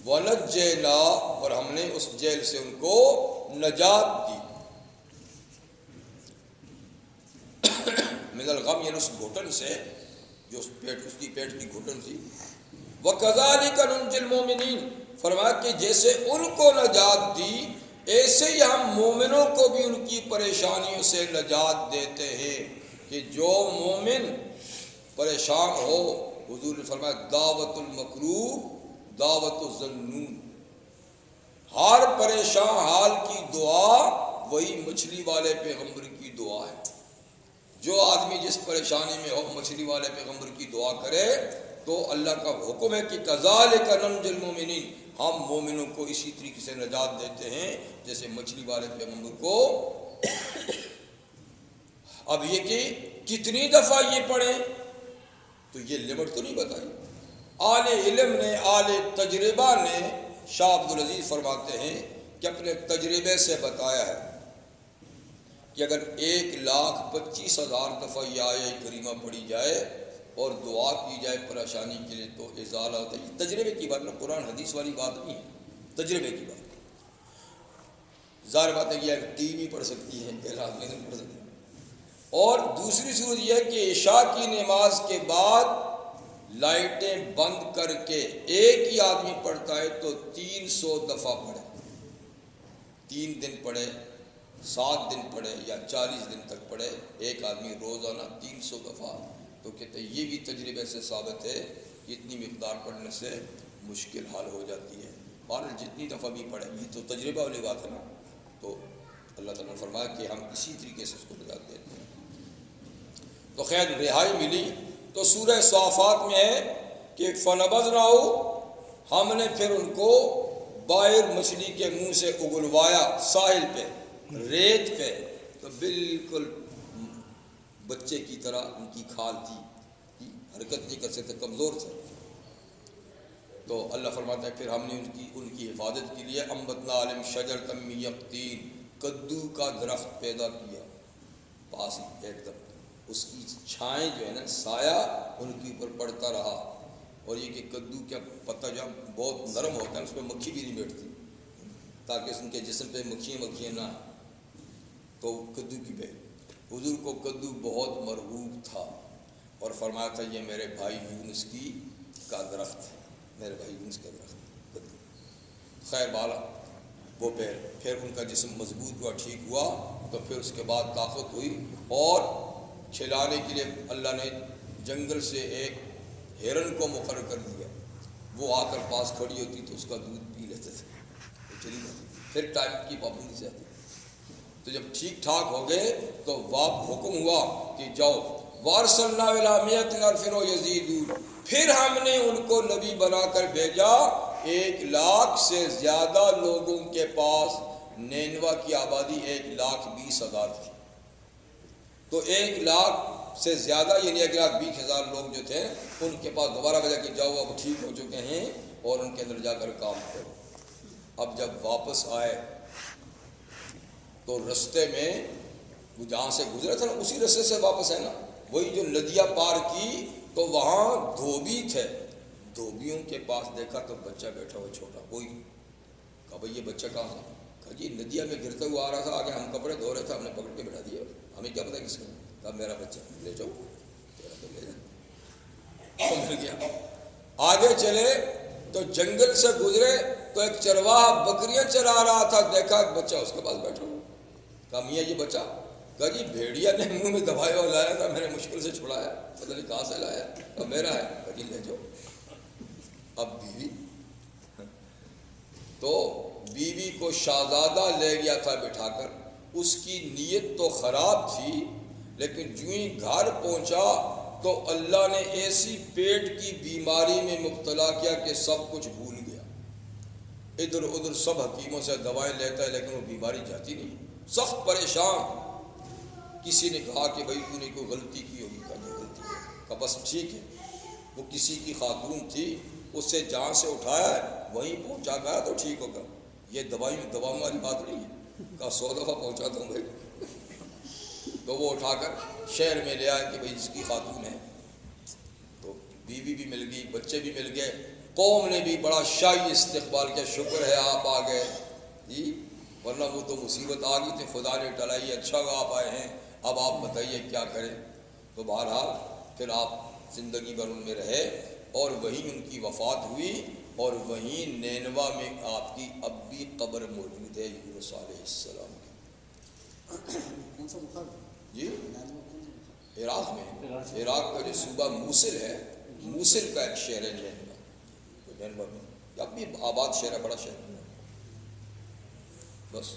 ونجینا، اور ہم نے اس جیل سے ان کو نجات دی، من الغم، یعنی اس گھٹن سے جو اس کی پیٹ کی گھٹن تھی۔ وَكَذَلِكَ نُنْجِي الْمُؤْمِنِينَ، فرمایا کہ جیسے ان کو نجات دی، ایسے ہی ہم مومنوں کو بھی ان کی پریشانیوں سے نجات دیتے ہیں، کہ جو مومن پریشان ہو، حضور نے فرمایا دعوت المکروب دعوت الظنون، ہر پریشان حال کی دعا وہی مچھلی والے پیغمبر کی دعا ہے۔ جو آدمی جس پریشانی میں ہو، مچھلی والے پیغمبر کی دعا کرے تو اللہ کا حکم ہے کہ کذالک ننجی المؤمنین، ہم مومنوں کو اسی طریقے سے نجات دیتے ہیں جیسے مچھلی والے پیغمبر کو۔ اب یہ کہ کتنی دفعہ یہ پڑھیں تو یہ لمٹ تو نہیں بتائی، اہل علم نے، اہل تجربہ نے، شاہ عبدالعزیز فرماتے ہیں کہ اپنے تجربے سے بتایا ہے کہ اگر 1,25,000 دفعہ یہ آیہ کریمہ پڑھی جائے اور دعا کی جائے پریشانی کے لیے تو ازالہ ہوتا ہے۔ یہ تجربے کی بات نہ، قرآن حدیث والی بات نہیں ہے، تجربے کی بات۔ ظاہر بات ہے کہ ایک ٹی وی پڑھ سکتی ہے، پہلا آدمی نہیں پڑھ سکتی۔ اور دوسری صورت یہ ہے کہ عشاء کی نماز کے بعد لائٹیں بند کر کے ایک ہی آدمی پڑھتا ہے تو 300 دفعہ پڑھے، 3 دن پڑھے، 7 دن پڑھے یا 40 دن تک پڑھے، ایک آدمی روزانہ 300 دفعہ، تو کہتے ہیں یہ بھی تجربے سے ثابت ہے کہ اتنی مقدار پڑھنے سے مشکل حل ہو جاتی ہے، اور جتنی دفعہ بھی پڑھے، یہ تو تجربہ والی بات ہے نا۔ تو اللہ تعالیٰ نے فرمایا کہ ہم اسی طریقے سے اس کو نجات دیتے ہیں۔ تو خیر رہائی ملی۔ تو سورہ صافات میں ہے کہ فَنَبَذْنَاهُ، ہم نے پھر ان کو باہر مچھلی کے منہ سے اگلوایا، ساحل پہ، ریت پہ، تو بالکل بچے کی طرح ان کی کھال تھی، حرکت نہیں کر سکتے، کمزور تھے۔ تو اللہ فرماتا ہے پھر ہم نے ان کی حفاظت کے لیے انبتنا علیہم شجرۃ من یقطین، کدو کا درخت پیدا کیا، پاس ہی ایک دم، اس کی چھائیں جو ہے نا، سایہ ان کے اوپر پڑتا رہا۔ اور یہ کہ کدو کا پتہ جو بہت نرم ہوتا ہے، اس پہ مکھی بھی نہیں بیٹھتی، تاکہ ان کے جسم پہ مکھیاں نہ آئیں، تو کدو کی بیل۔ حضور کو کدو بہت مرغوب تھا اور فرمایا تھا یہ میرے بھائی یونس کا درخت ہے، میرے بھائی یونس کا درخت کدو۔ خیر بالا وہ پھر ان کا جسم مضبوط ہوا، ٹھیک ہوا، تو پھر اس کے بعد طاقت ہوئی، اور کھلانے کے لیے اللہ نے جنگل سے ایک ہرن کو مقرر کر دیا، وہ آ کر پاس کھڑی ہوتی تو اس کا دودھ پی لیتے تھے، وہ چلی جاتی، پھر ٹائم کی پابندی سے آتی۔ تو جب ٹھیک ٹھاک ہو گئے تو حکم ہوا کہ جاؤ، وارسلنا الی مئۃ الف یزیدون، پھر ہم نے ان کو نبی بنا کر بھیجا 1,00,000 سے زیادہ لوگوں کے پاس۔ نینوا کی آبادی 1,20,000 تھی، تو 1,00,000 سے زیادہ یعنی 1,20,000 لوگ جو تھے ان کے پاس دوبارہ بھیجا کہ جاؤ اب ٹھیک ہو چکے ہیں اور ان کے اندر جا کر کام کرو۔ اب جب واپس آئے تو رستے میں وہ جہاں سے گزرے تھے نا، اسی رستے سے واپس ہے نا، وہی جو ندیاں پار کی تو وہاں دھوبی تھے، دھوبیوں کے پاس دیکھا تو بچہ بیٹھا ہوا چھوٹا، کوئی کہا بھائی یہ بچہ کہاں سے؟ کہا جی ندیاں میں گرتا ہوا آ رہا تھا، آگے ہم کپڑے دھو رہے تھے، ہم نے پکڑ کے بٹھا دیا، ہمیں کیا پتا کس کا؟ کہا میرا بچہ، لے جاؤ، تیرا تو لے جاؤ، مل گیا۔ آگے چلے تو جنگل سے گزرے تو ایک چرواہا بکریاں چرا رہا تھا، دیکھا ایک بچہ اس کے پاس بیٹھا ہوا، کہا میاں یہ بچہ، کہا جی بھیڑیا نے منہ میں دبایا اور لایا تھا، میں نے مشکل سے چھڑایا، پتہ نہیں کہاں سے لایا، اب میرا ہے، کہا جی لے جاؤ۔ اب بیوی، تو بیوی کو شہزادہ لے گیا تھا بٹھا کر، اس کی نیت تو خراب تھی، لیکن جو ہی گھر پہنچا تو اللہ نے ایسی پیٹ کی بیماری میں مبتلا کیا کہ سب کچھ بھول گیا، ادھر ادھر سب حکیموں سے دوائیں لیتا ہے لیکن وہ بیماری جاتی نہیں، سخت پریشان۔ کسی نے کہا کہ بھائی تو نے کوئی غلطی کی ہوگی، کہا یہ غلطی ہے، کہا بس ٹھیک ہے، وہ کسی کی خاتون تھی، اس سے جہاں سے اٹھایا ہے وہیں پہنچا گیا تو ٹھیک ہوگا، یہ دواؤں والی بات نہیں ہے، کہا 100 دفعہ پہنچاتا ہوں بھائی۔ تو وہ اٹھا کر شہر میں لے آیا کہ بھائی جس کی خاتون ہے، تو بیوی بھی مل گئی، بچے بھی مل گئے، قوم نے بھی بڑا شاہی استقبال کیا، شکر ہے آپ آ گئے جی، ورنہ وہ تو مصیبت آ گئی تھی، خدا نے ٹلائی، اچھا آپ آئے ہیں، اب آپ بتائیے کیا کریں۔ تو بہرحال پھر آپ زندگی بھر ان میں رہے اور وہیں ان کی وفات ہوئی، اور وہیں نینوا میں آپ کی اب بھی قبر موجود ہے یونس علیہ السلام کی۔ کون سا بخار جی عراق میں، عراق کا جو صوبہ موصل ہے، موصل کا ایک شہر ہے نینوا میں، اب بھی آباد شہر ہے، بڑا شہر ہے۔ بس